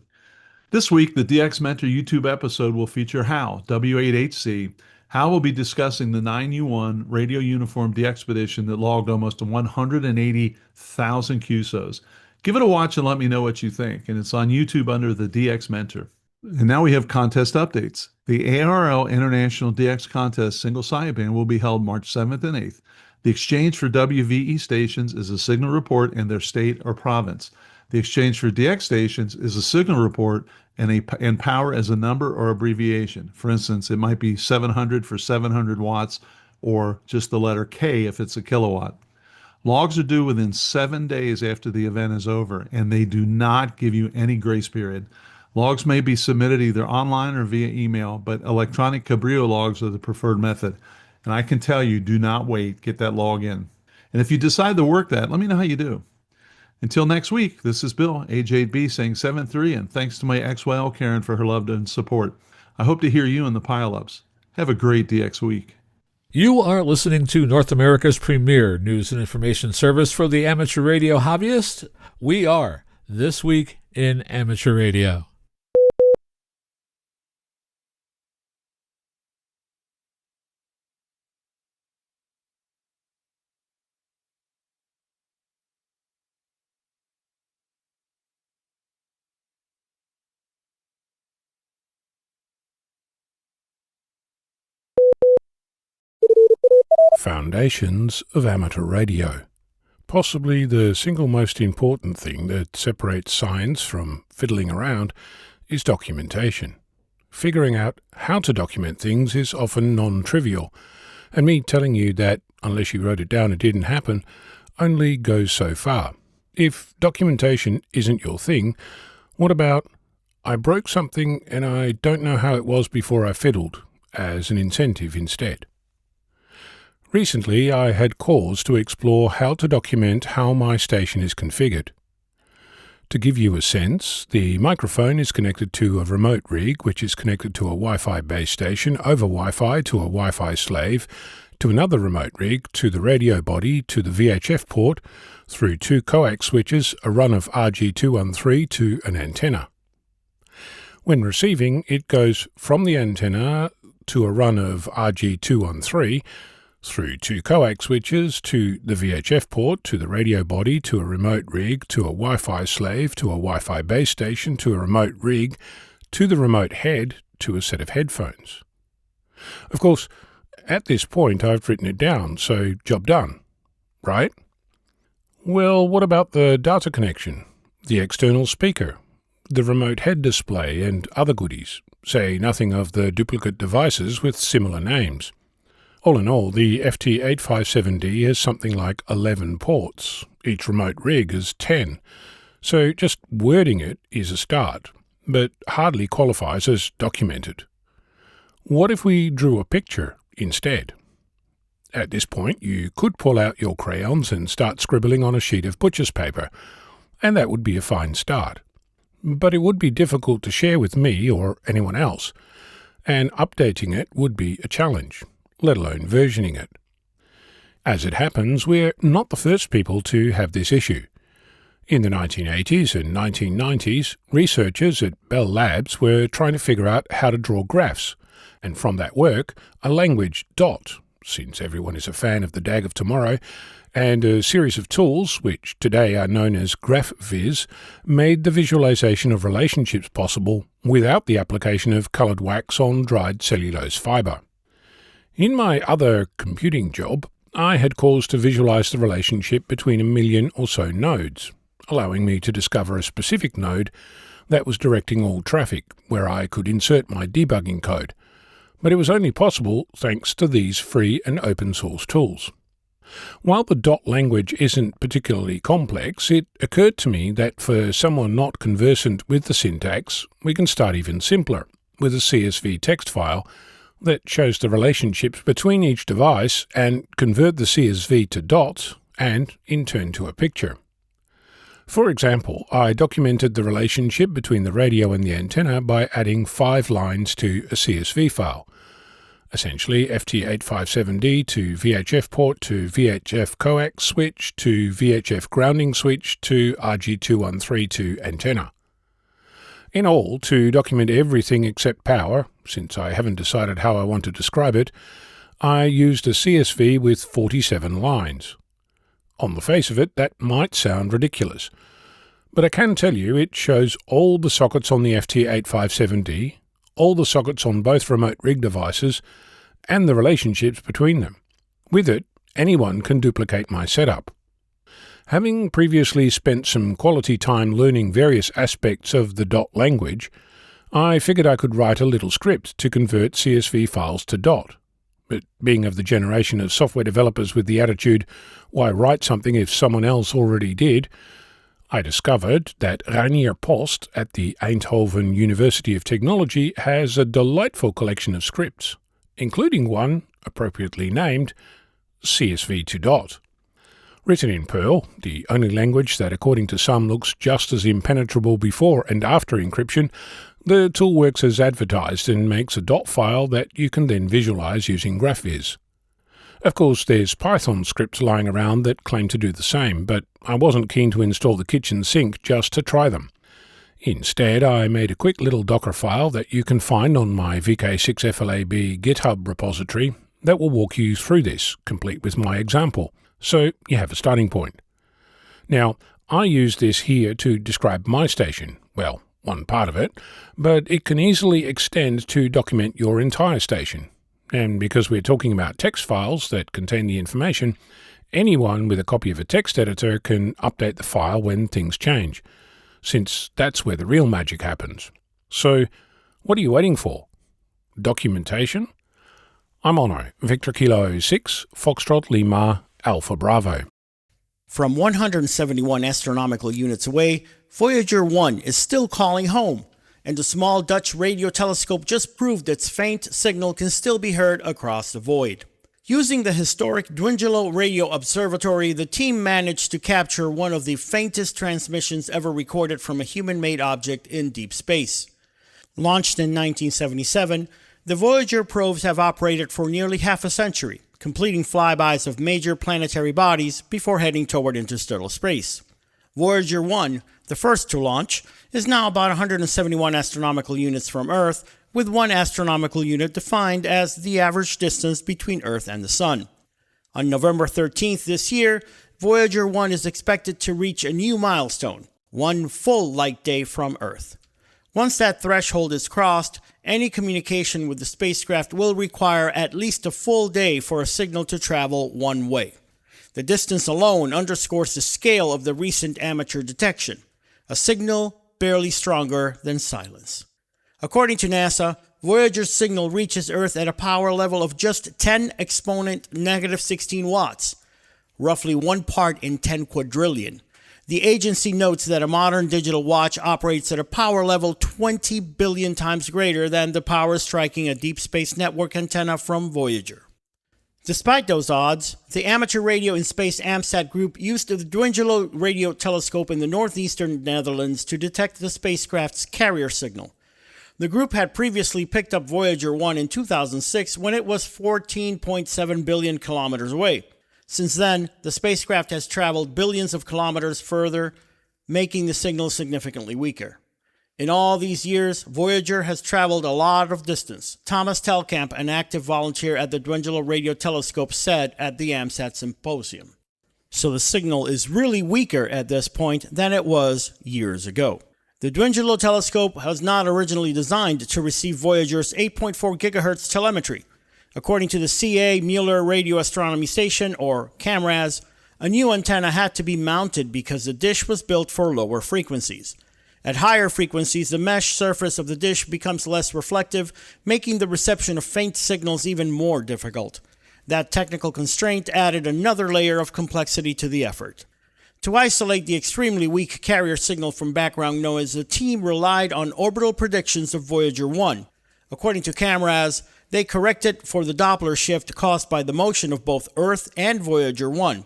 This week, the DX Mentor YouTube episode will feature Hal, W8HC. Hal will be discussing the 9U1 radio uniform DXpedition that logged almost 180,000 QSOs. Give it a watch and let me know what you think. And it's on YouTube under the DX Mentor. And now we have contest updates. The ARL International DX Contest single sideband will be held March 7th and 8th. The exchange for WVE stations is a signal report in their state or province. The exchange for DX stations is a signal report and power as a number or abbreviation. For instance, it might be 700 for 700 watts or just the letter K if it's a kilowatt. Logs are due within 7 days after the event is over, and they do not give you any grace period. Logs may be submitted either online or via email, but electronic Cabrillo logs are the preferred method. And I can tell you, do not wait. Get that log in. And if you decide to work that, let me know how you do. Until next week, this is Bill, AJB, saying 7-3, and thanks to my XYL Karen for her love and support. I hope to hear you in the pile-ups. Have a great DX week. You are listening to North America's premier news and information service for the amateur radio hobbyist. We are This Week in Amateur Radio. Foundations of Amateur Radio. Possibly the single most important thing that separates science from fiddling around is documentation. Figuring out how to document things is often non-trivial, and me telling you that, unless you wrote it down it didn't happen, only goes so far. If documentation isn't your thing, what about, I broke something and I don't know how it was before I fiddled, as an incentive instead? Recently, I had cause to explore how to document how my station is configured. To give you a sense, the microphone is connected to a remote rig which is connected to a Wi-Fi base station over Wi-Fi to a Wi-Fi slave, to another remote rig, to the radio body, to the VHF port, through 2 coax switches, a run of RG213 to an antenna. When receiving, it goes from the antenna to a run of RG213, through 2 coax switches, to the VHF port, to the radio body, to a remote rig, to a Wi-Fi slave, to a Wi-Fi base station, to a remote rig, to the remote head, to a set of headphones. Of course, at this point I've written it down, so job done, right? Well, what about the data connection, the external speaker, the remote head display and other goodies, say nothing of the duplicate devices with similar names? All in all, the FT857D has something like 11 ports. Each remote rig has 10. So just wording it is a start, but hardly qualifies as documented. What if we drew a picture instead? At this point, you could pull out your crayons and start scribbling on a sheet of butcher's paper, and that would be a fine start. But it would be difficult to share with me or anyone else, and updating it would be a challenge, let alone versioning it. As it happens, we're not the first people to have this issue. In the 1980s and 1990s, researchers at Bell Labs were trying to figure out how to draw graphs, and from that work, a language, DOT, since everyone is a fan of the DAG of tomorrow, and a series of tools, which today are known as GraphViz, made the visualization of relationships possible without the application of coloured wax on dried cellulose fibre. In my other computing job, I had cause to visualize the relationship between 1 million or so nodes, allowing me to discover a specific node that was directing all traffic, where I could insert my debugging code. But it was only possible thanks to these free and open source tools. While the DOT language isn't particularly complex, it occurred to me that for someone not conversant with the syntax, we can start even simpler, with a CSV text file that shows the relationships between each device and convert the CSV to dots and, in turn, to a picture. For example, I documented the relationship between the radio and the antenna by adding 5 lines to a CSV file. Essentially, FT857D to VHF port to VHF coax switch to VHF grounding switch to RG213 to antenna. In all, to document everything except power, since I haven't decided how I want to describe it, I used a CSV with 47 lines. On the face of it, that might sound ridiculous. But I can tell you it shows all the sockets on the FT857D, all the sockets on both remote rig devices, and the relationships between them. With it, anyone can duplicate my setup. Having previously spent some quality time learning various aspects of the DOT language, I figured I could write a little script to convert CSV files to DOT. But being of the generation of software developers with the attitude, why write something if someone else already did, I discovered that Reinier Post at the Eindhoven University of Technology has a delightful collection of scripts, including one, appropriately named, CSV to DOT. Written in Perl, the only language that according to some looks just as impenetrable before and after encryption, the tool works as advertised and makes a DOT file that you can then visualize using GraphViz. Of course, there's Python scripts lying around that claim to do the same, but I wasn't keen to install the kitchen sink just to try them. Instead, I made a quick little Docker file that you can find on my VK6FLAB GitHub repository that will walk you through this, complete with my example, so you have a starting point. Now, I use this here to describe my station, well, one part of it, but it can easily extend to document your entire station. And because we're talking about text files that contain the information, anyone with a copy of a text editor can update the file when things change, since that's where the real magic happens. So, what are you waiting for? Documentation? I'm Ono, Victor Kilo 6, Foxtrot Lima, Alpha Bravo. From 171 astronomical units away, Voyager 1 is still calling home, and the small Dutch radio telescope just proved its faint signal can still be heard across the void. Using the historic Dwingelo Radio Observatory, the team managed to capture one of the faintest transmissions ever recorded from a human-made object in deep space. Launched in 1977, the Voyager probes have operated for nearly half a century, completing flybys of major planetary bodies before heading toward interstellar space. Voyager 1, the first to launch, is now about 171 astronomical units from Earth, with one astronomical unit defined as the average distance between Earth and the Sun. On November 13th this year, Voyager 1 is expected to reach a new milestone, one full light day from Earth. Once that threshold is crossed, any communication with the spacecraft will require at least a full day for a signal to travel one way. The distance alone underscores the scale of the recent amateur detection, a signal barely stronger than silence. According to NASA, Voyager's signal reaches Earth at a power level of just 10 exponent negative 16 watts, roughly 1 part in 10 quadrillion. The agency notes that a modern digital watch operates at a power level 20 billion times greater than the power striking a deep space network antenna from Voyager. Despite those odds, the Amateur Radio in Space AMSAT group used the Dwingelo radio telescope in the northeastern Netherlands to detect the spacecraft's carrier signal. The group had previously picked up Voyager 1 in 2006 when it was 14.7 billion kilometers away. Since then, the spacecraft has traveled billions of kilometers further, making the signal significantly weaker. In all these years, Voyager has traveled a lot of distance, Thomas Telkamp, an active volunteer at the Dwingelo Radio Telescope, said at the AMSAT Symposium. So the signal is really weaker at this point than it was years ago. The Dwingelo Telescope was not originally designed to receive Voyager's 8.4 GHz telemetry. According to the CA Mueller Radio Astronomy Station, or CAMRAS, a new antenna had to be mounted because the dish was built for lower frequencies. At higher frequencies, the mesh surface of the dish becomes less reflective, making the reception of faint signals even more difficult. That technical constraint added another layer of complexity to the effort. To isolate the extremely weak carrier signal from background noise, the team relied on orbital predictions of Voyager 1. According to CAMRAS, they corrected for the Doppler shift caused by the motion of both Earth and Voyager 1.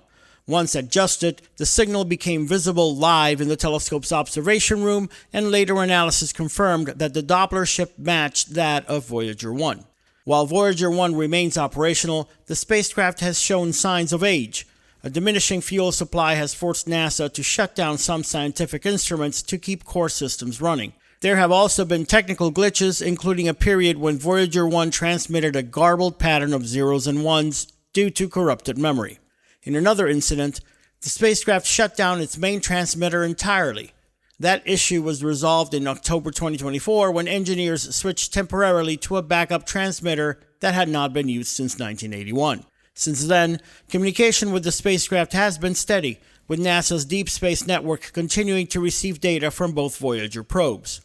Once adjusted, the signal became visible live in the telescope's observation room, and later analysis confirmed that the Doppler shift matched that of Voyager 1. While Voyager 1 remains operational, the spacecraft has shown signs of age. A diminishing fuel supply has forced NASA to shut down some scientific instruments to keep core systems running. There have also been technical glitches, including a period when Voyager 1 transmitted a garbled pattern of zeros and ones due to corrupted memory. In another incident, the spacecraft shut down its main transmitter entirely. That issue was resolved in October 2024 when engineers switched temporarily to a backup transmitter that had not been used since 1981. Since then, communication with the spacecraft has been steady, with NASA's Deep Space Network continuing to receive data from both Voyager probes.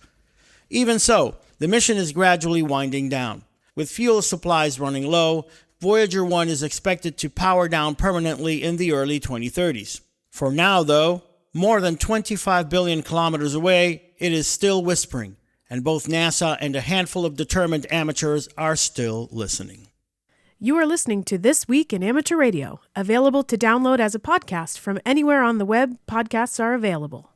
Even so, the mission is gradually winding down. With fuel supplies running low, Voyager 1 is expected to power down permanently in the early 2030s. For now, though, more than 25 billion kilometers away, it is still whispering, and both NASA and a handful of determined amateurs are still listening. You are listening to This Week in Amateur Radio, available to download as a podcast from anywhere on the web podcasts are available.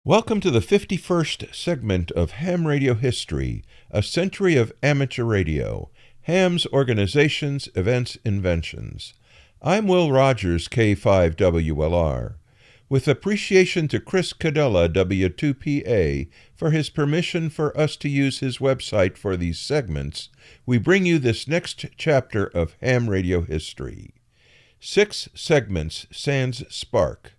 Welcome to the 51st segment of Ham Radio History, a century of amateur radio, Ham's organizations, events, inventions. I'm Will Rogers, K5WLR. With appreciation to Chris Cadella, W2PA, for his permission for us to use his website for these segments, we bring you this next chapter of Ham Radio History. 6 segments sans spark.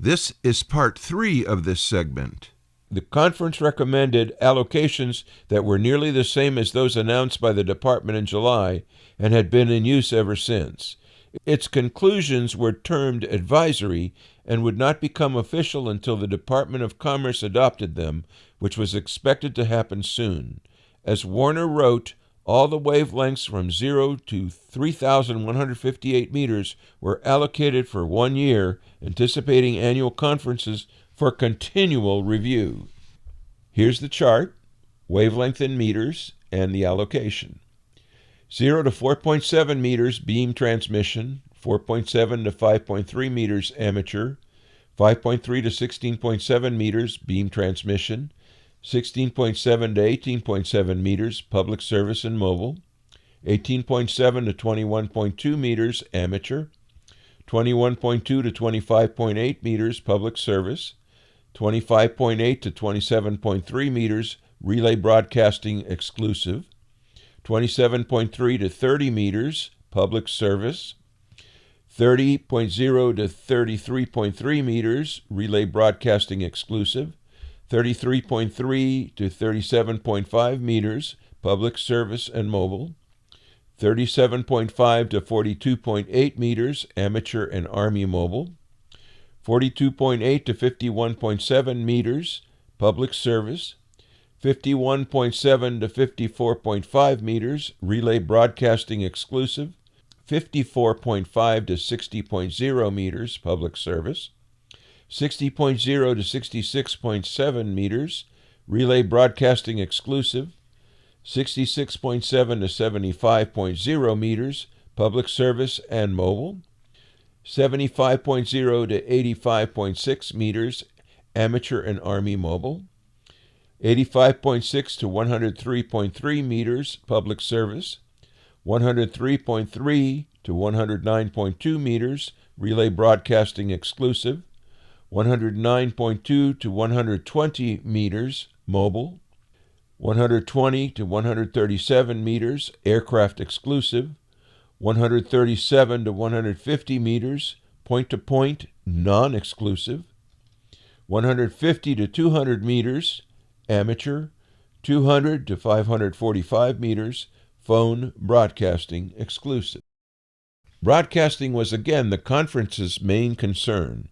This is part 3 of this segment. The conference recommended allocations that were nearly the same as those announced by the department in July and had been in use ever since. Its conclusions were termed advisory and would not become official until the Department of Commerce adopted them, which was expected to happen soon. As Warner wrote, all the wavelengths from 0 to 3,158 meters were allocated for 1 year, anticipating annual conferences for continual review. Here's the chart, wavelength in meters, and the allocation. 0 to 4.7 meters beam transmission, 4.7 to 5.3 meters amateur, 5.3 to 16.7 meters beam transmission, 16.7 to 18.7 meters public service and mobile, 18.7 to 21.2 meters amateur, 21.2 to 25.8 meters public service, 25.8 to 27.3 meters relay broadcasting exclusive, 27.3 to 30 meters public service, 30.0 to 33.3 meters relay broadcasting exclusive, 33.3 to 37.5 meters public service and mobile, 37.5 to 42.8 meters amateur and Army mobile, 42.8 to 51.7 meters public service, 51.7 to 54.5 meters relay broadcasting exclusive, 54.5 to 60.0 meters public service, 60.0 to 66.7 meters relay broadcasting exclusive, 66.7 to 75.0 meters public service and mobile, 75.0 to 85.6 meters amateur and Army mobile, 85.6 to 103.3 meters public service, 103.3 to 109.2 meters relay broadcasting exclusive, 109.2 to 120 meters mobile, 120 to 137 meters aircraft exclusive, 137 to 150 meters point-to-point non-exclusive, 150 to 200 meters amateur, 200 to 545 meters phone broadcasting exclusive. Broadcasting was again the conference's main concern.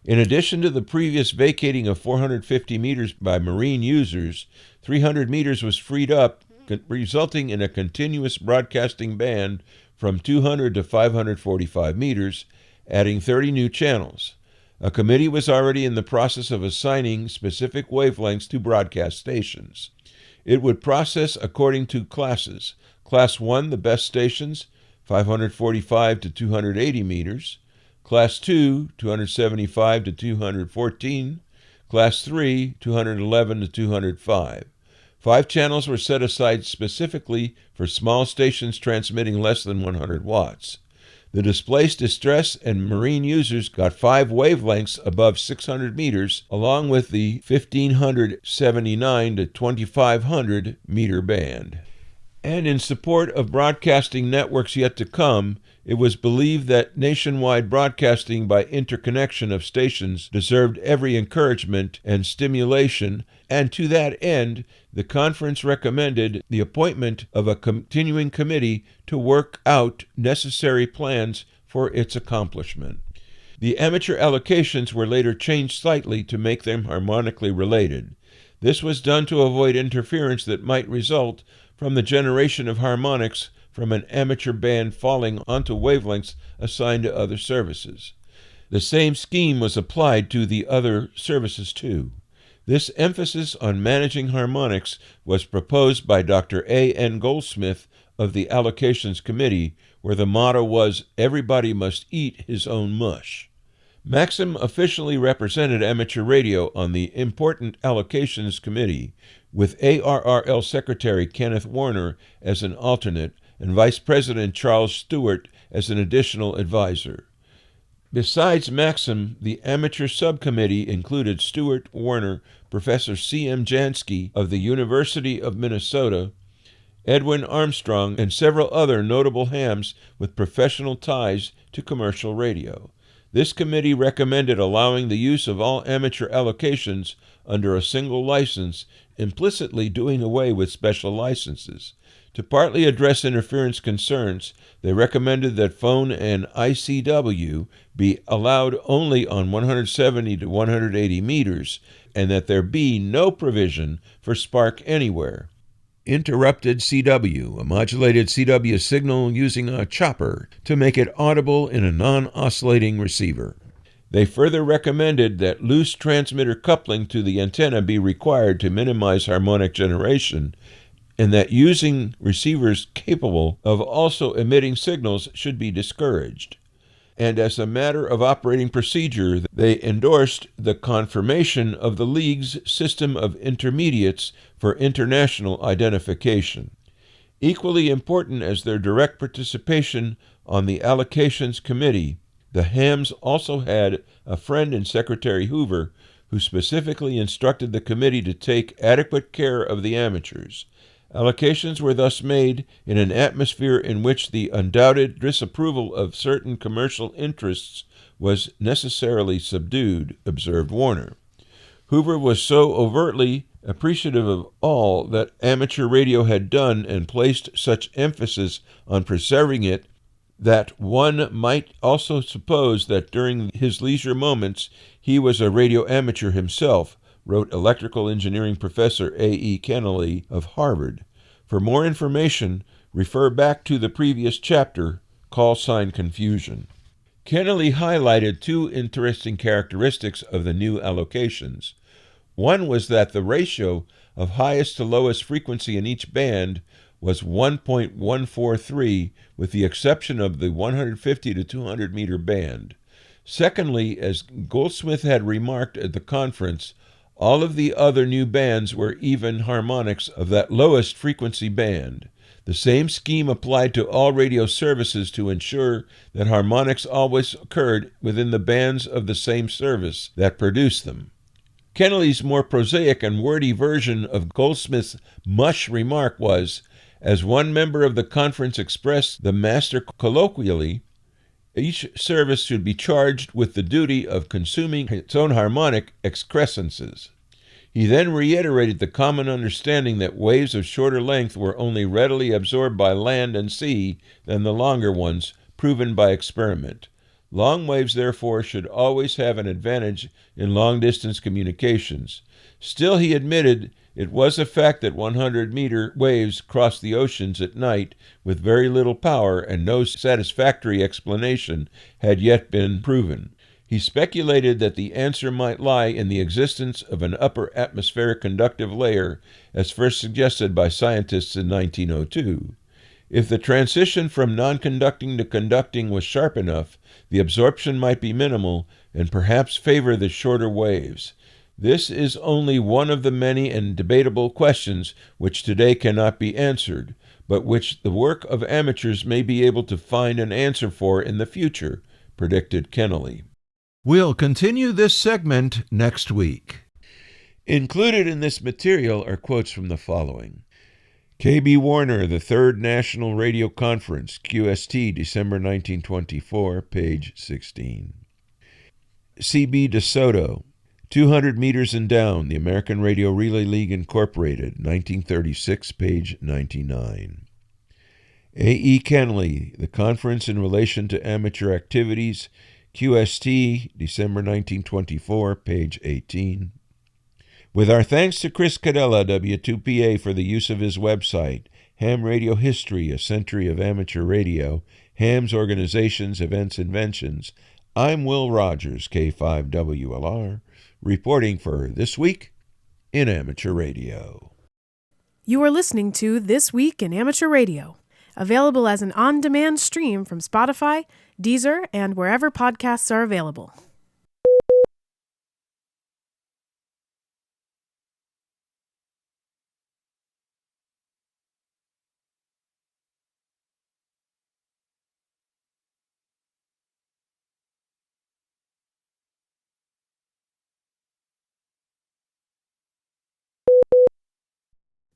In addition to the previous vacating of 450 meters by marine users, 300 meters was freed up, resulting in a continuous broadcasting band from 200 to 545 meters, adding 30 new channels. A committee was already in the process of assigning specific wavelengths to broadcast stations. It would process according to classes. Class 1, the best stations, 545 to 280 meters. Class 2, 275 to 214. Class 3, 211 to 205. 5 channels were set aside specifically for small stations transmitting less than 100 watts. The displaced distress and marine users got 5 wavelengths above 600 meters, along with the 1579 to 2500 meter band. And in support of broadcasting networks yet to come, it was believed that nationwide broadcasting by interconnection of stations deserved every encouragement and stimulation, and to that end, the conference recommended the appointment of a continuing committee to work out necessary plans for its accomplishment. The amateur allocations were later changed slightly to make them harmonically related. This was done to avoid interference that might result from the generation of harmonics from an amateur band falling onto wavelengths assigned to other services. The same scheme was applied to the other services too. This emphasis on managing harmonics was proposed by Dr. A. N. Goldsmith of the Allocations Committee, where the motto was, "Everybody must eat his own mush." Maxim officially represented amateur radio on the important Allocations Committee, with ARRL Secretary Kenneth Warner as an alternate and Vice President Charles Stewart as an additional advisor. Besides Maxim, the amateur subcommittee included Stewart, Warner, Professor C.M. Jansky of the University of Minnesota, Edwin Armstrong, and several other notable hams with professional ties to commercial radio. This committee recommended allowing the use of all amateur allocations under a single license, implicitly doing away with special licenses. To partly address interference concerns, they recommended that phone and ICW be allowed only on 170 to 180 meters, and that there be no provision for spark anywhere. Interrupted CW, a modulated CW signal using a chopper to make it audible in a non-oscillating receiver. They further recommended that loose transmitter coupling to the antenna be required to minimize harmonic generation, and that using receivers capable of also emitting signals should be discouraged. And as a matter of operating procedure, they endorsed the confirmation of the League's system of intermediates for international identification. Equally important as their direct participation on the Allocations Committee, the hams also had a friend in Secretary Hoover who specifically instructed the committee to take adequate care of the amateurs. Allocations were thus made in an atmosphere in which the undoubted disapproval of certain commercial interests was necessarily subdued, observed Warner. Hoover was so overtly appreciative of all that amateur radio had done and placed such emphasis on preserving it that one might also suppose that during his leisure moments he was a radio amateur himself, wrote electrical engineering professor A.E. Kennelly of Harvard. For more information, refer back to the previous chapter, Call Sign Confusion. Kennelly highlighted 2 interesting characteristics of the new allocations. One was that the ratio of highest to lowest frequency in each band was 1.143, with the exception of the 150 to 200 meter band. Secondly, as Goldsmith had remarked at the conference, all of the other new bands were even harmonics of that lowest frequency band. The same scheme applied to all radio services to ensure that harmonics always occurred within the bands of the same service that produced them. Kennelly's more prosaic and wordy version of Goldsmith's mush remark was, as one member of the conference expressed the master colloquially, each service should be charged with the duty of consuming its own harmonic excrescences. He then reiterated the common understanding that waves of shorter length were only readily absorbed by land and sea than the longer ones, proven by experiment. Long waves, therefore, should always have an advantage in long-distance communications. Still, he admitted, it was a fact that 100-meter waves crossed the oceans at night with very little power, and no satisfactory explanation had yet been proven. He speculated that the answer might lie in the existence of an upper atmospheric conductive layer, as first suggested by scientists in 1902. If the transition from non-conducting to conducting was sharp enough, the absorption might be minimal and perhaps favor the shorter waves. This is only one of the many and debatable questions which today cannot be answered, but which the work of amateurs may be able to find an answer for in the future, predicted Kennelly. We'll continue this segment next week. Included in this material are quotes from the following. K.B. Warner, the Third National Radio Conference, QST, December 1924, page 16. C.B. DeSoto, 200 Meters and Down, the American Radio Relay League Incorporated, 1936, page 99. A.E. Kennelly, The Conference in Relation to Amateur Activities, QST, December 1924, page 18. With our thanks to Chris Cadella, W2PA, for the use of his website, Ham Radio History, A Century of Amateur Radio, Ham's Organizations, Events, Inventions, I'm Will Rogers, K5WLR, reporting for This Week in Amateur Radio. You are listening to This Week in Amateur Radio, available as an on-demand stream from Spotify, Deezer, and wherever podcasts are available.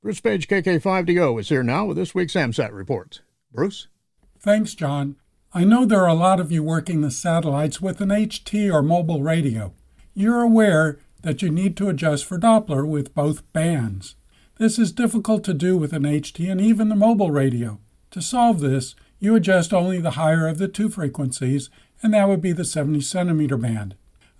Bruce Page, KK5DO, is here now with this week's AMSAT report. Bruce? Thanks, John. I know there are a lot of you working the satellites with an HT or mobile radio. You're aware that you need to adjust for Doppler with both bands. This is difficult to do with an HT and even the mobile radio. To solve this, you adjust only the higher of the two frequencies, and that would be the 70 centimeter band.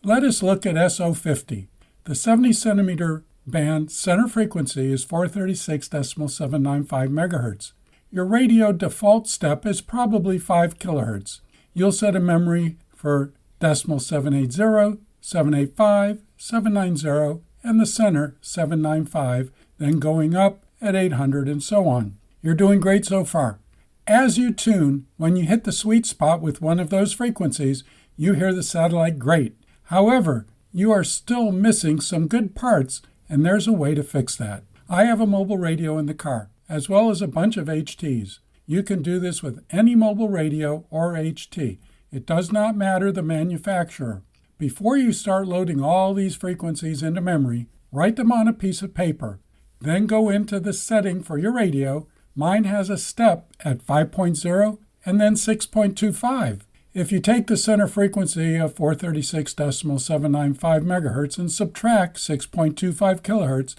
Let us look at SO50. The 70 centimeter band center frequency is 436.795 megahertz. Your radio default step is probably 5 kilohertz. You'll set a memory for decimal 780, 785, 790, and the center 795, then going up at 800 and so on. You're doing great so far. As you tune, when you hit the sweet spot with one of those frequencies, you hear the satellite great. However, you are still missing some good parts, and there's a way to fix that. I have a mobile radio in the car, as well as a bunch of HTs. You can do this with any mobile radio or HT. It does not matter the manufacturer. Before you start loading all these frequencies into memory, write them on a piece of paper. Then go into the setting for your radio. Mine has a step at 5.0 and then 6.25. If you take the center frequency of 436.795 megahertz and subtract 6.25 kilohertz,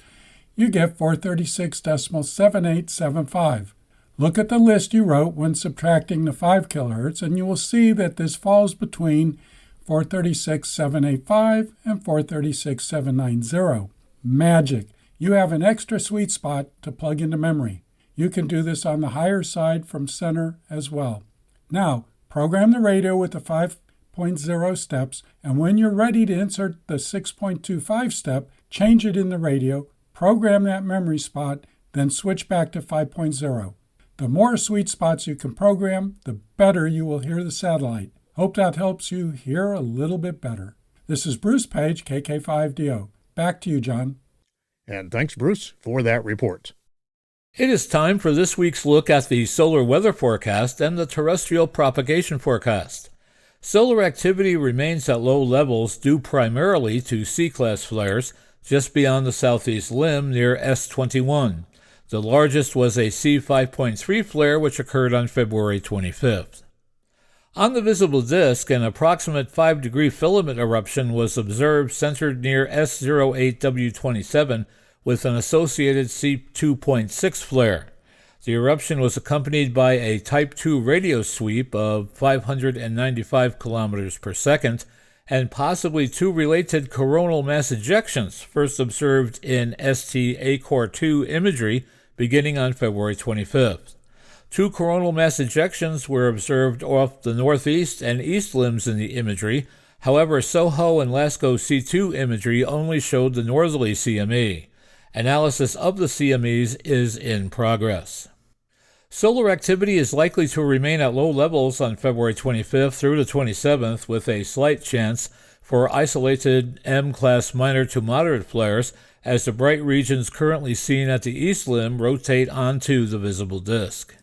you get 436.7875. Look at the list you wrote when subtracting the 5 kilohertz, and you will see that this falls between 436.785 and 436.790. Magic! You have an extra sweet spot to plug into memory. You can do this on the higher side from center as well. Now, program the radio with the 5.0 steps, and when you're ready to insert the 6.25 step, change it in the radio, program that memory spot, then switch back to 5.0. The more sweet spots you can program, the better you will hear the satellite. Hope that helps you hear a little bit better. This is Bruce Page, KK5DO. Back to you, John. And thanks, Bruce, for that report. It is time for this week's look at the solar weather forecast and the terrestrial propagation forecast. Solar activity remains at low levels due primarily to C-class flares just beyond the southeast limb near S21. The largest was a C5.3 flare which occurred on February 25th. On the visible disk, an approximate 5-degree filament eruption was observed centered near S08W27 with an associated C2.6 flare. The eruption was accompanied by a Type 2 radio sweep of 595 kilometers per second and possibly two related coronal mass ejections first observed in ST Acor-2 imagery beginning on February 25th. Two coronal mass ejections were observed off the northeast and east limbs in the imagery. However, SOHO and LASCO C2 imagery only showed the northerly CME. Analysis of the CMEs is in progress. Solar activity is likely to remain at low levels on February 25th through the 27th with a slight chance for isolated M-class minor to moderate flares as the bright regions currently seen at the east limb rotate onto the visible disk.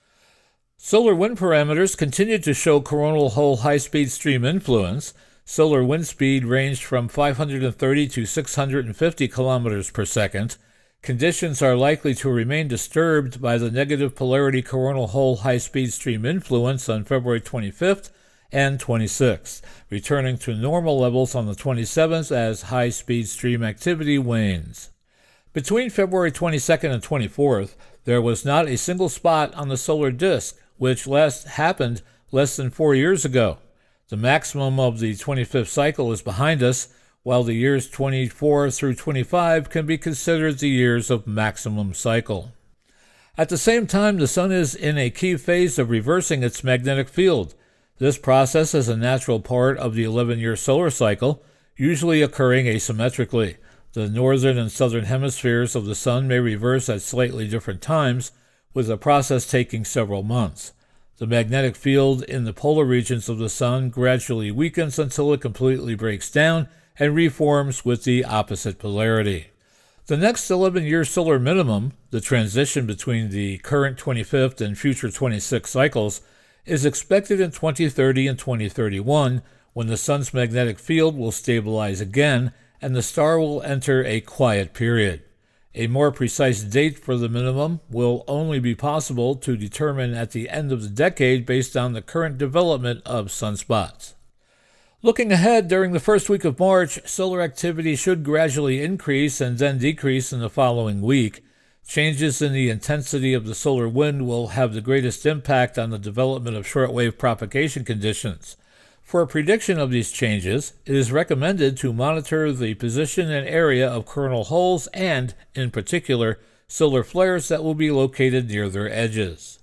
Solar wind parameters continued to show coronal hole high-speed stream influence. Solar wind speed ranged from 530 to 650 kilometers per second. Conditions are likely to remain disturbed by the negative polarity coronal hole high-speed stream influence on February 25th and 26th, returning to normal levels on the 27th as high-speed stream activity wanes. Between February 22nd and 24th, there was not a single spot on the solar disk, which last happened less than 4 years ago. The maximum of the 25th cycle is behind us, while the years 24 through 25 can be considered the years of maximum cycle. At the same time, the Sun is in a key phase of reversing its magnetic field. This process is a natural part of the 11-year solar cycle, usually occurring asymmetrically. The northern and southern hemispheres of the Sun may reverse at slightly different times, with the process taking several months. The magnetic field in the polar regions of the Sun gradually weakens until it completely breaks down and reforms with the opposite polarity. The next 11-year solar minimum, the transition between the current 25th and future 26 cycles, is expected in 2030 and 2031, when the Sun's magnetic field will stabilize again and the star will enter a quiet period. A more precise date for the minimum will only be possible to determine at the end of the decade based on the current development of sunspots. Looking ahead, during the first week of March, solar activity should gradually increase and then decrease in the following week. Changes in the intensity of the solar wind will have the greatest impact on the development of shortwave propagation conditions. For a prediction of these changes, it is recommended to monitor the position and area of coronal holes and, in particular, solar flares that will be located near their edges.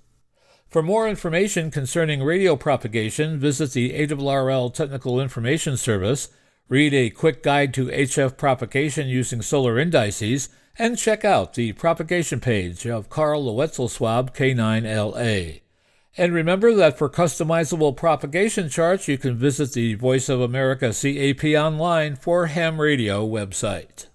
For more information concerning radio propagation, visit the ARRL Technical Information Service, read a quick guide to HF propagation using solar indices, and check out the propagation page of Carl Loetzelswab K9LA. And remember that for customizable propagation charts, you can visit the Voice of America CAP Online for Ham Radio website.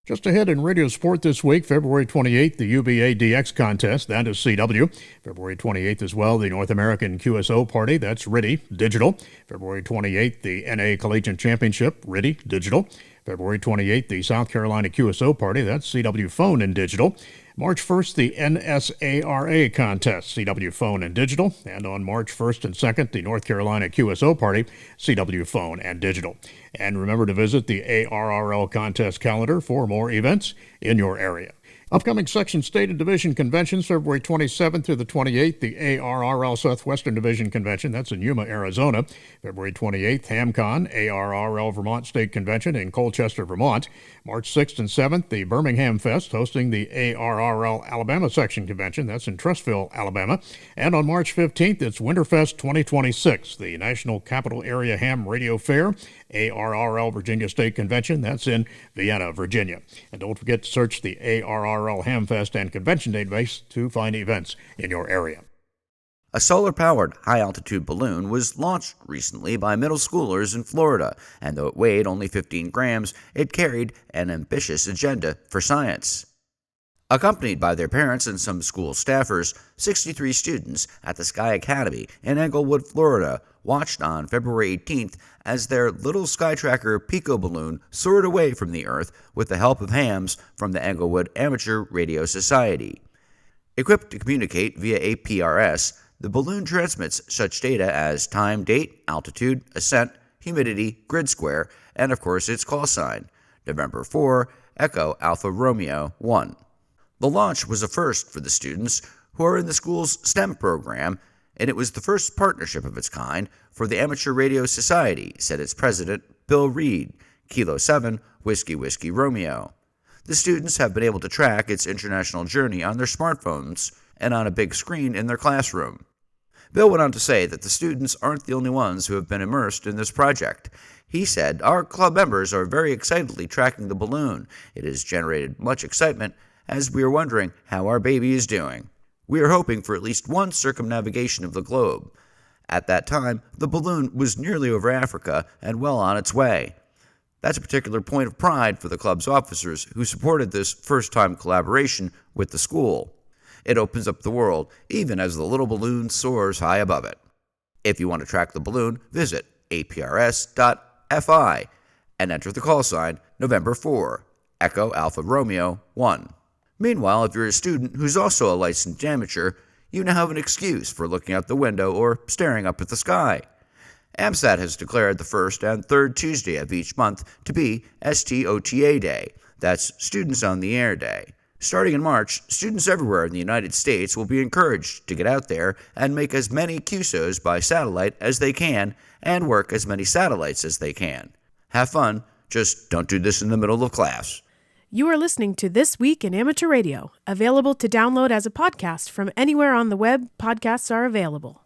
Just ahead in radio sport this week, February 28th, the UBA DX contest, that is CW. February 28th as well, the North American QSO Party, that's RIDI, digital. February 28th, the NA Collegiate Championship, RIDI, digital. February 28th, the South Carolina QSO Party, that's CW Phone and digital. March 1st, the NSARA contest, CW Phone and digital. And on March 1st and 2nd, the North Carolina QSO Party, CW Phone and digital. And remember to visit the ARRL contest calendar for more events in your area. Upcoming Section State and Division Conventions, February 27th through the 28th, the ARRL Southwestern Division Convention, that's in Yuma, Arizona. February 28th, HamCon, ARRL Vermont State Convention in Colchester, Vermont. March 6th and 7th, the Birmingham Fest, hosting the ARRL Alabama Section Convention, that's in Trussville, Alabama. And on March 15th, it's Winterfest 2026, the National Capital Area Ham Radio Fair, ARRL Virginia State Convention, that's in Vienna, Virginia. And don't forget to search the ARRL Hamfest and Convention database to find events in your area. A solar-powered high-altitude balloon was launched recently by middle schoolers in Florida, and though it weighed only 15 grams, it carried an ambitious agenda for science. Accompanied by their parents and some school staffers, 63 students at the Sky Academy in Englewood, Florida, watched on February 18th as their little Skytracker Pico balloon soared away from the Earth with the help of hams from the Englewood Amateur Radio Society. Equipped to communicate via APRS, the balloon transmits such data as time, date, altitude, ascent, humidity, grid square, and of course its call sign, November 4, Echo Alpha Romeo 1. The launch was a first for the students who are in the school's STEM program, and it was the first partnership of its kind for the Amateur Radio Society, said its president, Bill Reed, Kilo 7, Whiskey Whiskey Romeo. The students have been able to track its international journey on their smartphones and on a big screen in their classroom. Bill went on to say that the students aren't the only ones who have been immersed in this project. He said, "Our club members are very excitedly tracking the balloon. It has generated much excitement as we are wondering how our baby is doing. We are hoping for at least one circumnavigation of the globe. At that time, the balloon was nearly over Africa and well on its way. That's a particular point of pride for the club's officers who supported this first-time collaboration with the school. It opens up the world, even as the little balloon soars high above it. If you want to track the balloon, visit aprs.fi and enter the call sign November 4, Echo Alpha Romeo 1. Meanwhile, if you're a student who's also a licensed amateur, you now have an excuse for looking out the window or staring up at the sky. AMSAT has declared the first and third Tuesday of each month to be STOTA Day. That's Students on the Air Day. Starting in March, students everywhere in the United States will be encouraged to get out there and make as many QSOs by satellite as they can and work as many satellites as they can. Have fun, just don't do this in the middle of class. You are listening to This Week in Amateur Radio, available to download as a podcast from anywhere on the web podcasts are available.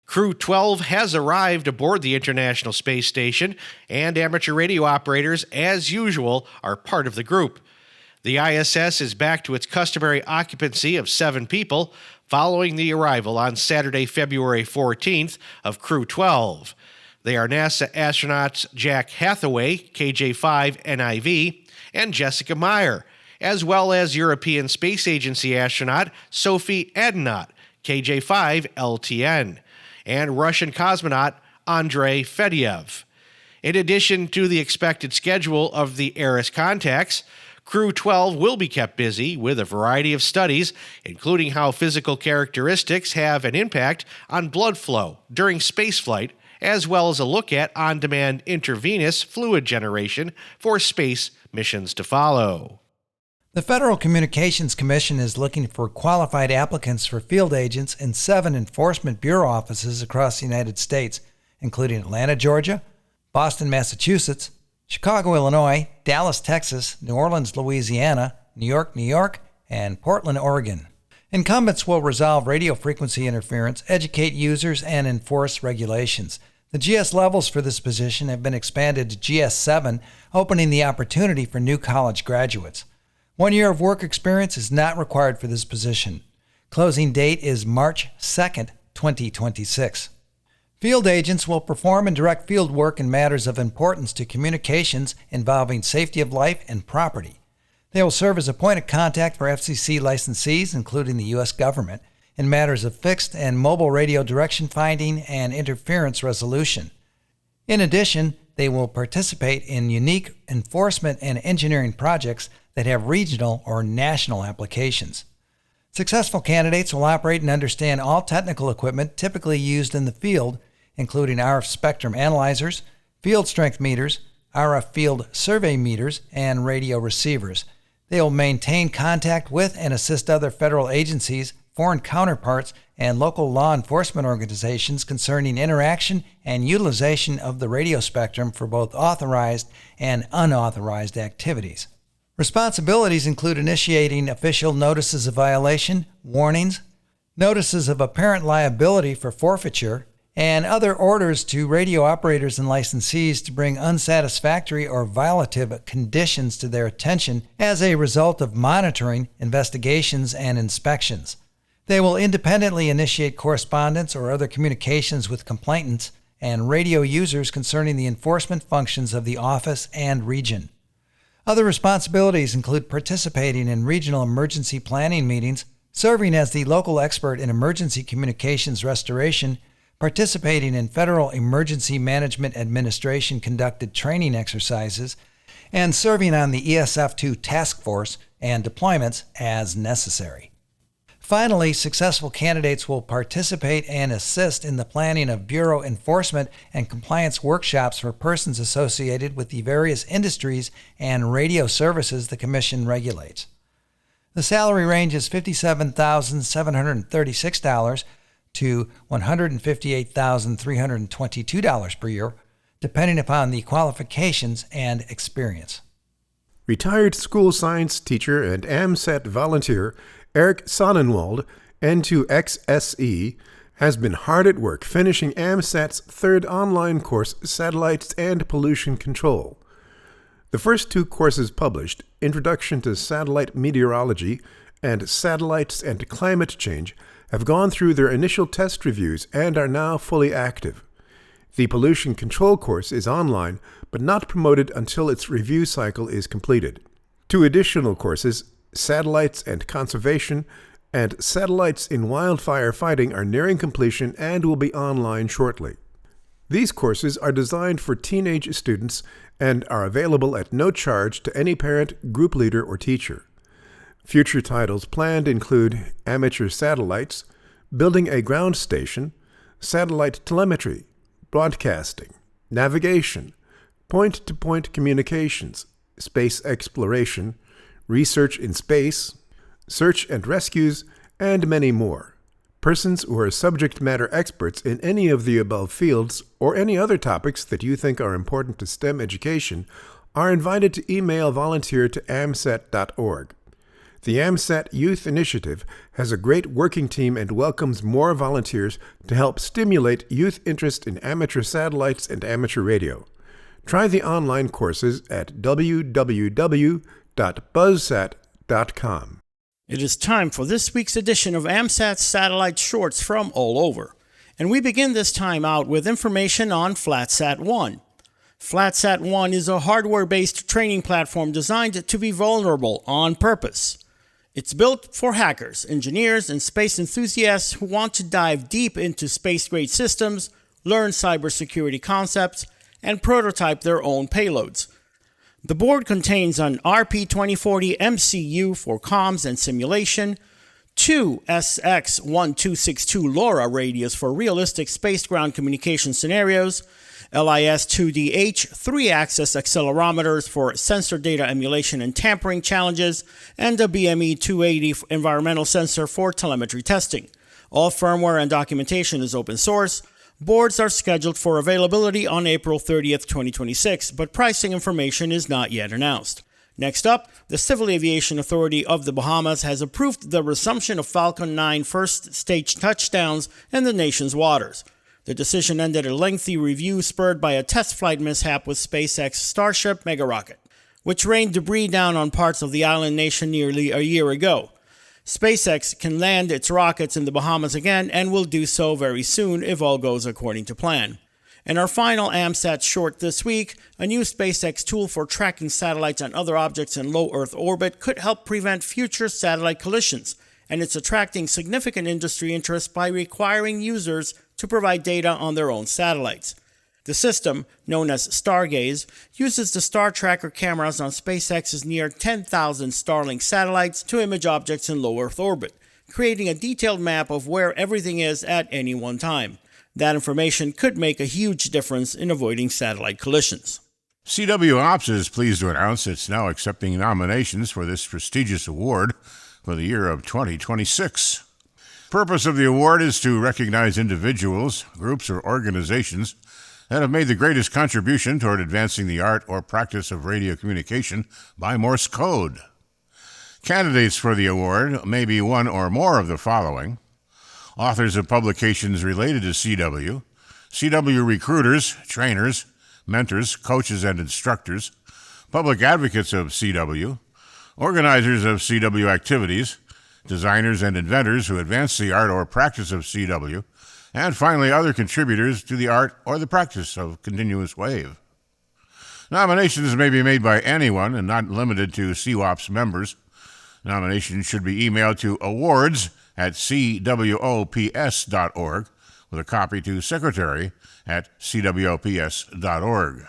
Crew 12 has arrived aboard the International Space Station, and amateur radio operators, as usual, are part of the group. The ISS is back to its customary occupancy of 7 people following the arrival on Saturday, February 14th of Crew 12. They are NASA astronauts Jack Hathaway, KJ-5 NIV, and Jessica Meyer, as well as European Space Agency astronaut Sophie Adenot, KJ-5 LTN, and Russian cosmonaut Andrei Fedyev. In addition to the expected schedule of the Eris contacts, Crew 12 will be kept busy with a variety of studies, including how physical characteristics have an impact on blood flow during spaceflight, as well as a look at on-demand intravenous fluid generation for space missions to follow. The Federal Communications Commission is looking for qualified applicants for field agents in 7 Enforcement Bureau offices across the United States, including Atlanta, Georgia, Boston, Massachusetts, Chicago, Illinois, Dallas, Texas, New Orleans, Louisiana, New York, New York, and Portland, Oregon. Incumbents will resolve radio frequency interference, educate users, and enforce regulations. The GS levels for this position have been expanded to GS7, opening the opportunity for new college graduates. 1 year of work experience is not required for this position. Closing date is March 2nd, 2026. Field agents will perform and direct field work in matters of importance to communications involving safety of life and property. They will serve as a point of contact for FCC licensees, including the U.S. government, in matters of fixed and mobile radio direction finding and interference resolution. In addition, they will participate in unique enforcement and engineering projects that have regional or national applications. Successful candidates will operate and understand all technical equipment typically used in the field, including RF spectrum analyzers, field strength meters, RF field survey meters, and radio receivers. They will maintain contact with and assist other federal agencies, foreign counterparts, and local law enforcement organizations concerning interaction and utilization of the radio spectrum for both authorized and unauthorized activities. Responsibilities include initiating official notices of violation, warnings, notices of apparent liability for forfeiture, and other orders to radio operators and licensees to bring unsatisfactory or violative conditions to their attention as a result of monitoring, investigations, and inspections. They will independently initiate correspondence or other communications with complainants and radio users concerning the enforcement functions of the office and region. Other responsibilities include participating in regional emergency planning meetings, serving as the local expert in emergency communications restoration, participating in Federal Emergency Management Administration conducted training exercises, and serving on the ESF-2 task force and deployments as necessary. Finally, successful candidates will participate and assist in the planning of Bureau enforcement and compliance workshops for persons associated with the various industries and radio services the Commission regulates. The salary range is $57,736 to $158,322 per year, depending upon the qualifications and experience. Retired school science teacher and AMSAT volunteer Eric Sonnenwald, N2XSE, has been hard at work finishing AMSAT's third online course, Satellites and Pollution Control. The first two courses published, Introduction to Satellite Meteorology and Satellites and Climate Change, have gone through their initial test reviews and are now fully active. The Pollution Control course is online, but not promoted until its review cycle is completed. Two additional courses, Satellites and Conservation and Satellites in Wildfire Fighting, are nearing completion and will be online shortly. These courses are designed for teenage students and are available at no charge to any parent, group leader, or teacher. Future titles planned include Amateur Satellites, Building a Ground Station, Satellite Telemetry, Broadcasting, Navigation, Point-to-Point Communications, Space Exploration, Research in Space, Search and Rescues, and many more. Persons who are subject matter experts in any of the above fields or any other topics that you think are important to STEM education are invited to email volunteer to amsat.org. The AMSAT Youth Initiative has a great working team and welcomes more volunteers to help stimulate youth interest in amateur satellites and amateur radio. Try the online courses at www.buzzsat.com. It is time for this week's edition of AMSAT Satellite Shorts from all over. And we begin this time out with information on FlatSat-1. FlatSat-1 is a hardware-based training platform designed to be vulnerable on purpose. It's built for hackers, engineers, and space enthusiasts who want to dive deep into space-grade systems, learn cybersecurity concepts, and prototype their own payloads. The board contains an RP2040 MCU for comms and simulation, two SX1262 LoRa radios for realistic space-ground communication scenarios, LIS-2DH 3-axis accelerometers for sensor data emulation and tampering challenges, and a BME-280 environmental sensor for telemetry testing. All firmware and documentation is open source. Boards are scheduled for availability on April 30th, 2026, but pricing information is not yet announced. Next up, the Civil Aviation Authority of the Bahamas has approved the resumption of Falcon 9 first-stage touchdowns in the nation's waters. The decision ended a lengthy review spurred by a test flight mishap with SpaceX Starship mega rocket, which rained debris down on parts of the island nation nearly a year ago. SpaceX can land its rockets in the Bahamas again and will do so very soon if all goes according to plan. In our final AMSAT short this week, a new SpaceX tool for tracking satellites and other objects in low Earth orbit could help prevent future satellite collisions, and it's attracting significant industry interest by requiring users to provide data on their own satellites. The system, known as Stargaze, uses the star tracker cameras on SpaceX's near 10,000 Starlink satellites to image objects in low Earth orbit, creating a detailed map of where everything is at any one time. That information could make a huge difference in avoiding satellite collisions. CWops is pleased to announce it's now accepting nominations for this prestigious award for the year of 2026. The purpose of the award is to recognize individuals, groups, or organizations that have made the greatest contribution toward advancing the art or practice of radio communication by Morse code. Candidates for the award may be one or more of the following: authors of publications related to CW, CW recruiters, trainers, mentors, coaches, and instructors, public advocates of CW, organizers of CW activities, designers and inventors who advance the art or practice of CW, and finally other contributors to the art or the practice of continuous wave. Nominations may be made by anyone and not limited to CWops members. Nominations should be emailed to awards@cwops.org with a copy to secretary@cwops.org.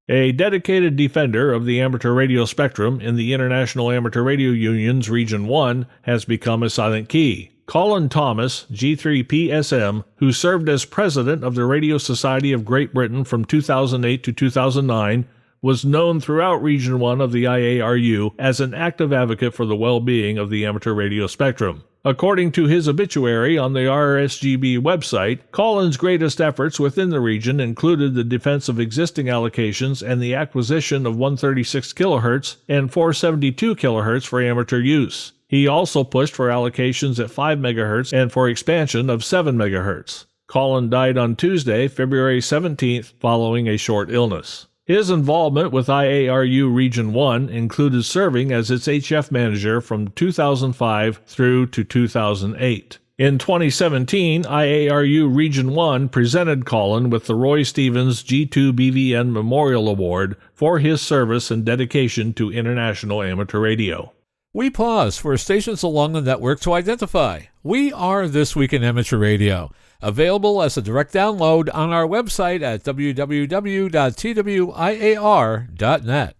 A dedicated defender of the amateur radio spectrum in the International Amateur Radio Union's Region 1 has become a silent key. Colin Thomas, G3PSM, who served as president of the Radio Society of Great Britain from 2008 to 2009, was known throughout Region 1 of the IARU as an active advocate for the well-being of the amateur radio spectrum. According to his obituary on the RSGB website, Colin's greatest efforts within the region included the defense of existing allocations and the acquisition of 136 kHz and 472 kHz for amateur use. He also pushed for allocations at 5 MHz and for expansion of 7 MHz. Colin died on Tuesday, February 17th, following a short illness. His involvement with IARU Region 1 included serving as its HF manager from 2005 through to 2008. In 2017, IARU Region 1 presented Colin with the Roy Stevens G2BVN Memorial Award for his service and dedication to international amateur radio. We pause for stations along the network to identify. We are This Week in Amateur Radio, available as a direct download on our website at www.twiar.net.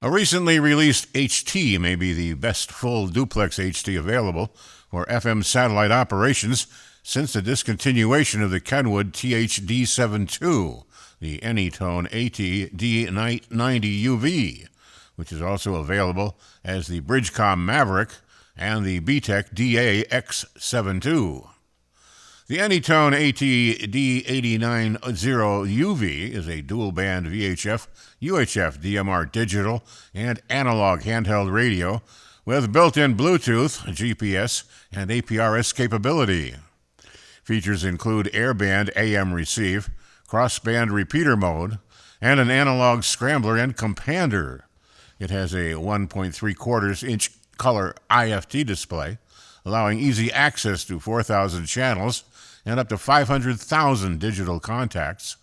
A recently released HT may be the best full duplex HT available for FM satellite operations since the discontinuation of the Kenwood THD72, the Anytone AT-D90UV, which is also available as the Bridgecom Maverick and the BTEC DA-X72. The Anytone AT-D8090UV is a dual-band VHF, UHF, DMR digital, and analog handheld radio with built-in Bluetooth, GPS, and APRS capability. Features include airband AM receive, crossband repeater mode, and an analog scrambler and compander. It has a 1.75-inch color IFT display, allowing easy access to 4,000 channels and up to 500,000 digital contacts.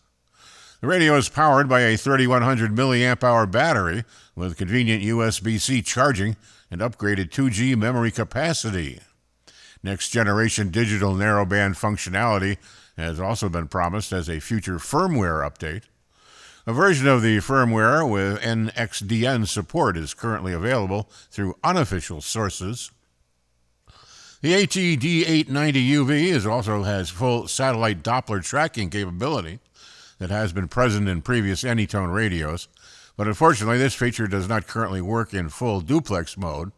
The radio is powered by a 3,100 milliamp hour battery with convenient USB-C charging and upgraded 2G memory capacity. Next-generation digital narrowband functionality has also been promised as a future firmware update. A version of the firmware with NXDN support is currently available through unofficial sources. The AT-D890UV also has full satellite Doppler tracking capability that has been present in previous Anytone radios, but unfortunately this feature does not currently work in full duplex mode.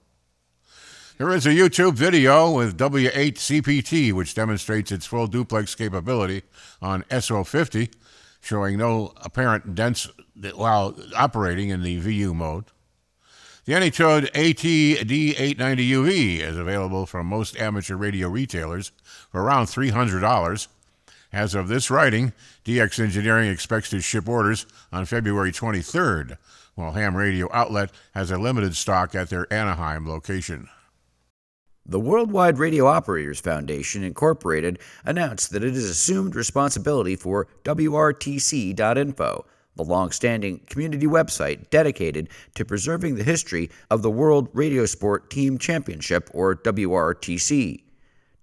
There is a YouTube video with W8CPT which demonstrates its full duplex capability on SO50, showing no apparent dents while operating in the VU mode. The Anytone AT-D890UV is available from most amateur radio retailers for around $300. As of this writing, DX Engineering expects to ship orders on February 23rd, while Ham Radio Outlet has a limited stock at their Anaheim location. The Worldwide Radio Operators Foundation, Incorporated, announced that it has assumed responsibility for WRTC.info, the long-standing community website dedicated to preserving the history of the World Radio Sport Team Championship, or WRTC.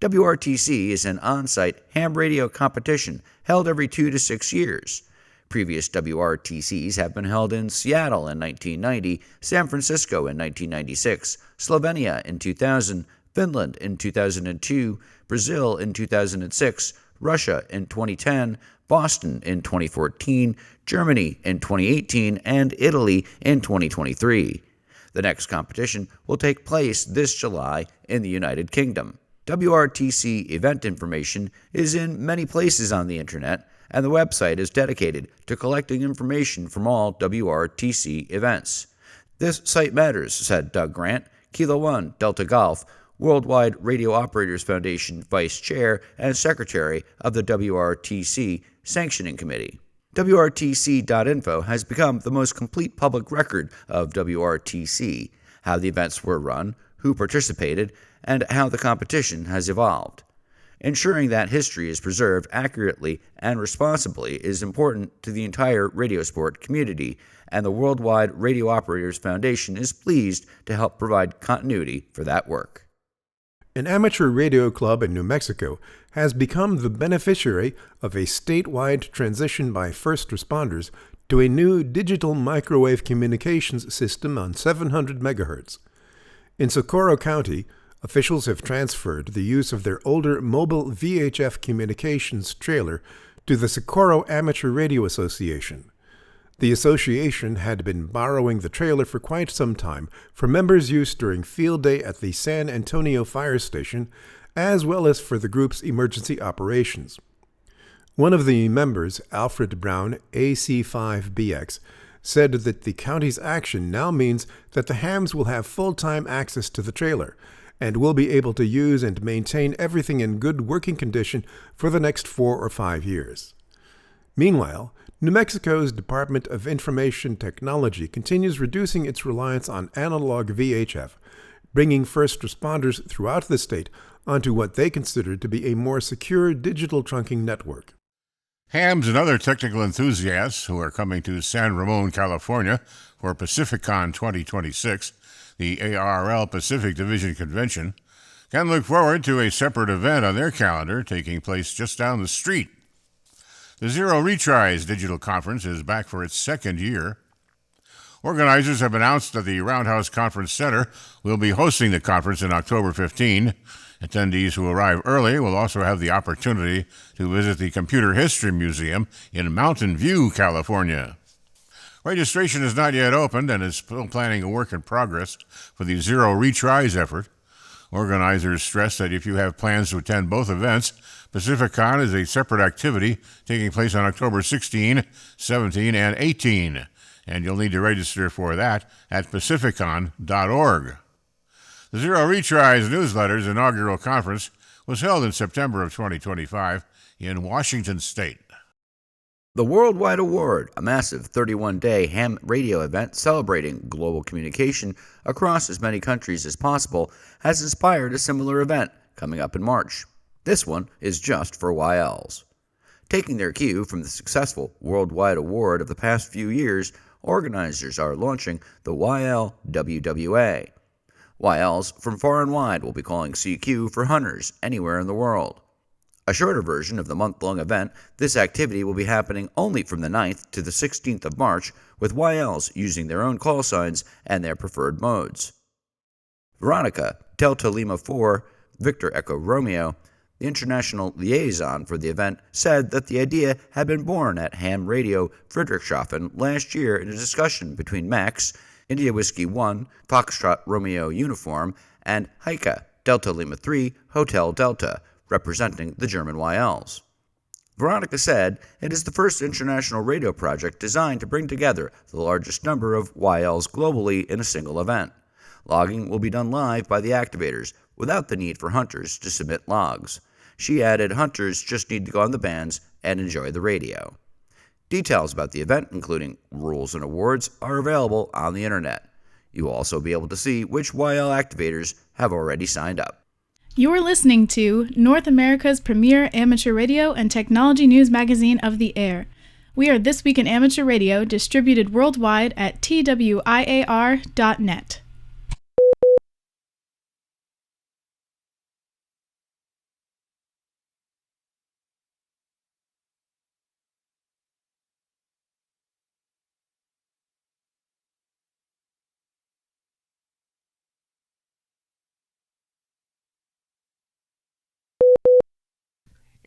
WRTC is an on-site ham radio competition held every 2 to 6 years. Previous WRTCs have been held in Seattle in 1990, San Francisco in 1996, Slovenia in 2000, Finland in 2002, Brazil in 2006, Russia in 2010, Boston in 2014, Germany in 2018, and Italy in 2023. The next competition will take place this July in the United Kingdom. WRTC event information is in many places on the internet, and the website is dedicated to collecting information from all WRTC events. This site matters, said Doug Grant, Kilo 1 Delta Golf, Worldwide Radio Operators Foundation Vice Chair and Secretary of the WRTC Sanctioning Committee. WRTC.info has become the most complete public record of WRTC, how the events were run, who participated, and how the competition has evolved. Ensuring that history is preserved accurately and responsibly is important to the entire radio sport community, and the Worldwide Radio Operators Foundation is pleased to help provide continuity for that work. An amateur radio club in New Mexico has become the beneficiary of a statewide transition by first responders to a new digital microwave communications system on 700 megahertz. In Socorro County, officials have transferred the use of their older mobile VHF communications trailer to the Socorro Amateur Radio Association. The association had been borrowing the trailer for quite some time for members' use during field day at the San Antonio Fire Station, as well as for the group's emergency operations. One of the members, Alfred Brown, AC5BX, said that the county's action now means that the hams will have full-time access to the trailer and will be able to use and maintain everything in good working condition for the next 4 or 5 years. Meanwhile, New Mexico's Department of Information Technology continues reducing its reliance on analog VHF, bringing first responders throughout the state onto what they consider to be a more secure digital trunking network. Hams and other technical enthusiasts who are coming to San Ramon, California for PacificCon 2026, the ARRL Pacific Division Convention, can look forward to a separate event on their calendar taking place just down the street. The Zero Retries Digital Conference is back for its second year. Organizers have announced that the Roundhouse Conference Center will be hosting the conference in October 15. Attendees who arrive early will also have the opportunity to visit the Computer History Museum in Mountain View, California. Registration is not yet opened and is still planning a work in progress for the Zero Retries effort. Organizers stress that if you have plans to attend both events, PacificCon is a separate activity taking place on October 16, 17, and 18, and you'll need to register for that at pacificon.org. The Zero Retries Newsletter's inaugural conference was held in September of 2025 in Washington State. The Worldwide Award, a massive 31-day ham radio event celebrating global communication across as many countries as possible, has inspired a similar event coming up in March. This one is just for YLs. Taking their cue from the successful Worldwide Award of the past few years, organizers are launching the YL WWA. YLs from far and wide will be calling CQ for hunters anywhere in the world. A shorter version of the month-long event, this activity will be happening only from the 9th to the 16th of March, with YLs using their own call signs and their preferred modes. Veronica, Delta Lima 4, Victor Echo Romeo, the international liaison for the event, said that the idea had been born at Ham Radio Friedrichshafen last year in a discussion between Max, India Whiskey 1, Foxtrot Romeo Uniform, and Haight, Delta Lima 3, Hotel Delta, representing the German YLs. Veronica said it is the first international radio project designed to bring together the largest number of YLs globally in a single event. Logging will be done live by the activators without the need for hunters to submit logs. She added hunters just need to go on the bands and enjoy the radio. Details about the event, including rules and awards, are available on the internet. You will also be able to see which YL activators have already signed up. You're listening to North America's premier amateur radio and technology news magazine of the air. We are This Week in Amateur Radio, distributed worldwide at twiar.net.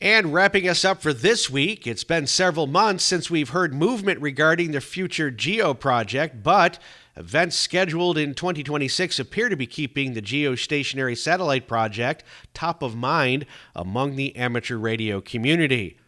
And wrapping us up for this week, it's been several months since we've heard movement regarding the future GEO project, but events scheduled in 2026 appear to be keeping the geostationary satellite project top of mind among the amateur radio community.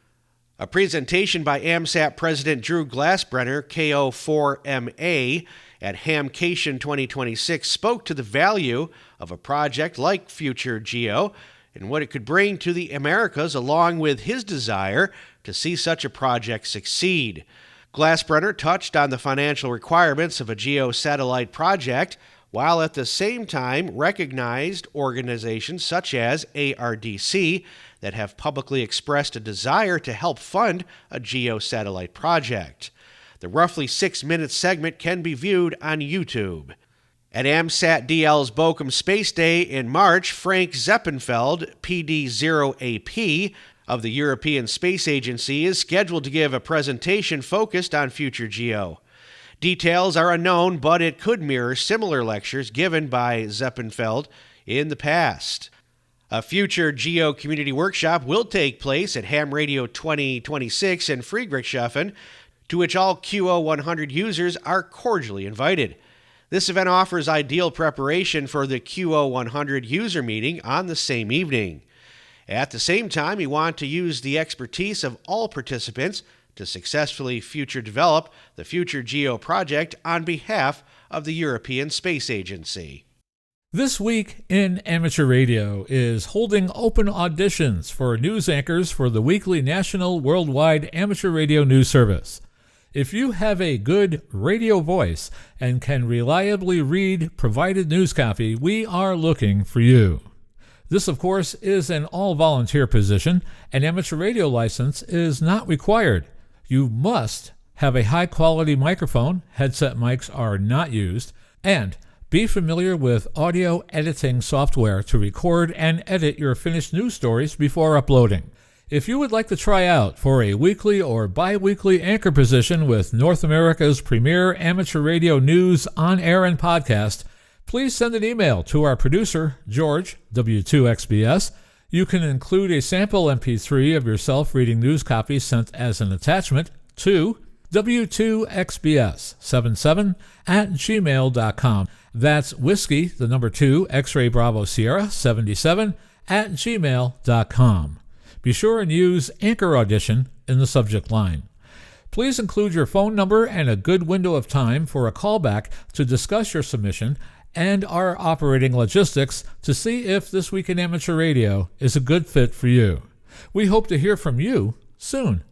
A presentation by AMSAT President Drew Glassbrenner, KO4MA, at Hamcation 2026 spoke to the value of a project like Future GEO and what it could bring to the Americas, along with his desire to see such a project succeed. Glassbrenner touched on the financial requirements of a GEO satellite project, while at the same time recognized organizations such as ARDC that have publicly expressed a desire to help fund a GEO satellite project. The roughly 6-minute segment can be viewed on YouTube. At AMSAT DL's Bochum Space Day in March, Frank Zeppenfeld, PD0AP, of the European Space Agency, is scheduled to give a presentation focused on future GEO. Details are unknown, but it could mirror similar lectures given by Zeppenfeld in the past. A future GEO community workshop will take place at Ham Radio 2026 in Friedrichshafen to which all QO100 users are cordially invited. This event offers ideal preparation for the QO100 user meeting on the same evening. At the same time, we want to use the expertise of all participants to successfully future develop the Future Geo project on behalf of the European Space Agency. This Week in Amateur Radio is holding open auditions for news anchors for the weekly national worldwide amateur radio news service. If you have a good radio voice and can reliably read provided news copy, we are looking for you. This, of course, is an all-volunteer position. An amateur radio license is not required. You must have a high-quality microphone, headset mics are not used, and be familiar with audio editing software to record and edit your finished news stories before uploading. If you would like to try out for a weekly or bi-weekly anchor position with North America's premier amateur radio news on air and podcast, please send an email to our producer, George, W2XBS. You can include a sample MP3 of yourself reading news copy sent as an attachment to W2XBS77@gmail.com. That's whiskey, the number 2, X-ray Bravo Sierra 77@gmail.com. Be sure and use Anchor Audition in the subject line. Please include your phone number and a good window of time for a callback to discuss your submission and our operating logistics to see if This Week in Amateur Radio is a good fit for you. We hope to hear from you soon.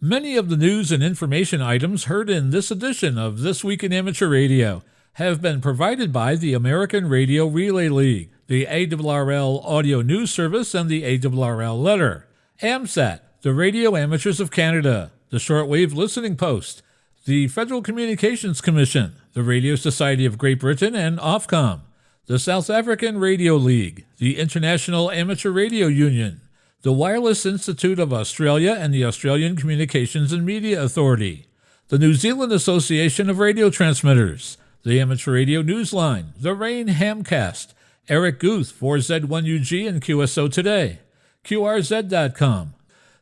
Many of the news and information items heard in this edition of This Week in Amateur Radio have been provided by the American Radio Relay League, the ARRL Audio News Service, and the ARRL Letter, AMSAT, the Radio Amateurs of Canada, the Shortwave Listening Post, the Federal Communications Commission, the Radio Society of Great Britain, and Ofcom, the South African Radio League, the International Amateur Radio Union, the Wireless Institute of Australia and the Australian Communications and Media Authority, the New Zealand Association of Radio Transmitters, the Amateur Radio Newsline, the Rain Hamcast, Eric Guth, 4Z1UG and QSO Today, QRZ.com,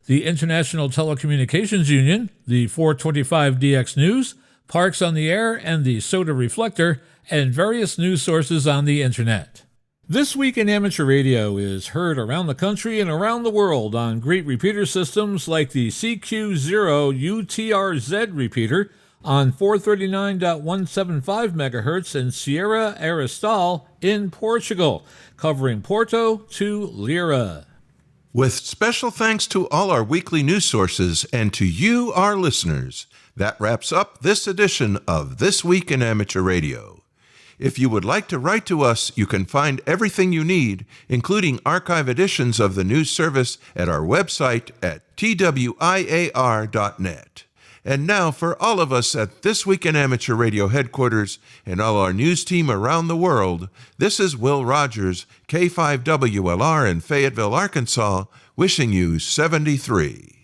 the International Telecommunications Union, the 425DX News, Parks on the Air, and the Soda Reflector, and various news sources on the Internet. This Week in Amateur Radio is heard around the country and around the world on great repeater systems like the CQ0 UTRZ repeater on 439.175 MHz in Sierra Aristal in Portugal, covering Porto to Lira. With special thanks to all our weekly news sources and to you, our listeners, that wraps up this edition of This Week in Amateur Radio. If you would like to write to us, you can find everything you need, including archive editions of the news service, at our website at twiar.net. And now, for all of us at This Week in Amateur Radio headquarters and all our news team around the world, this is Will Rogers, K5WLR in Fayetteville, Arkansas, wishing you 73.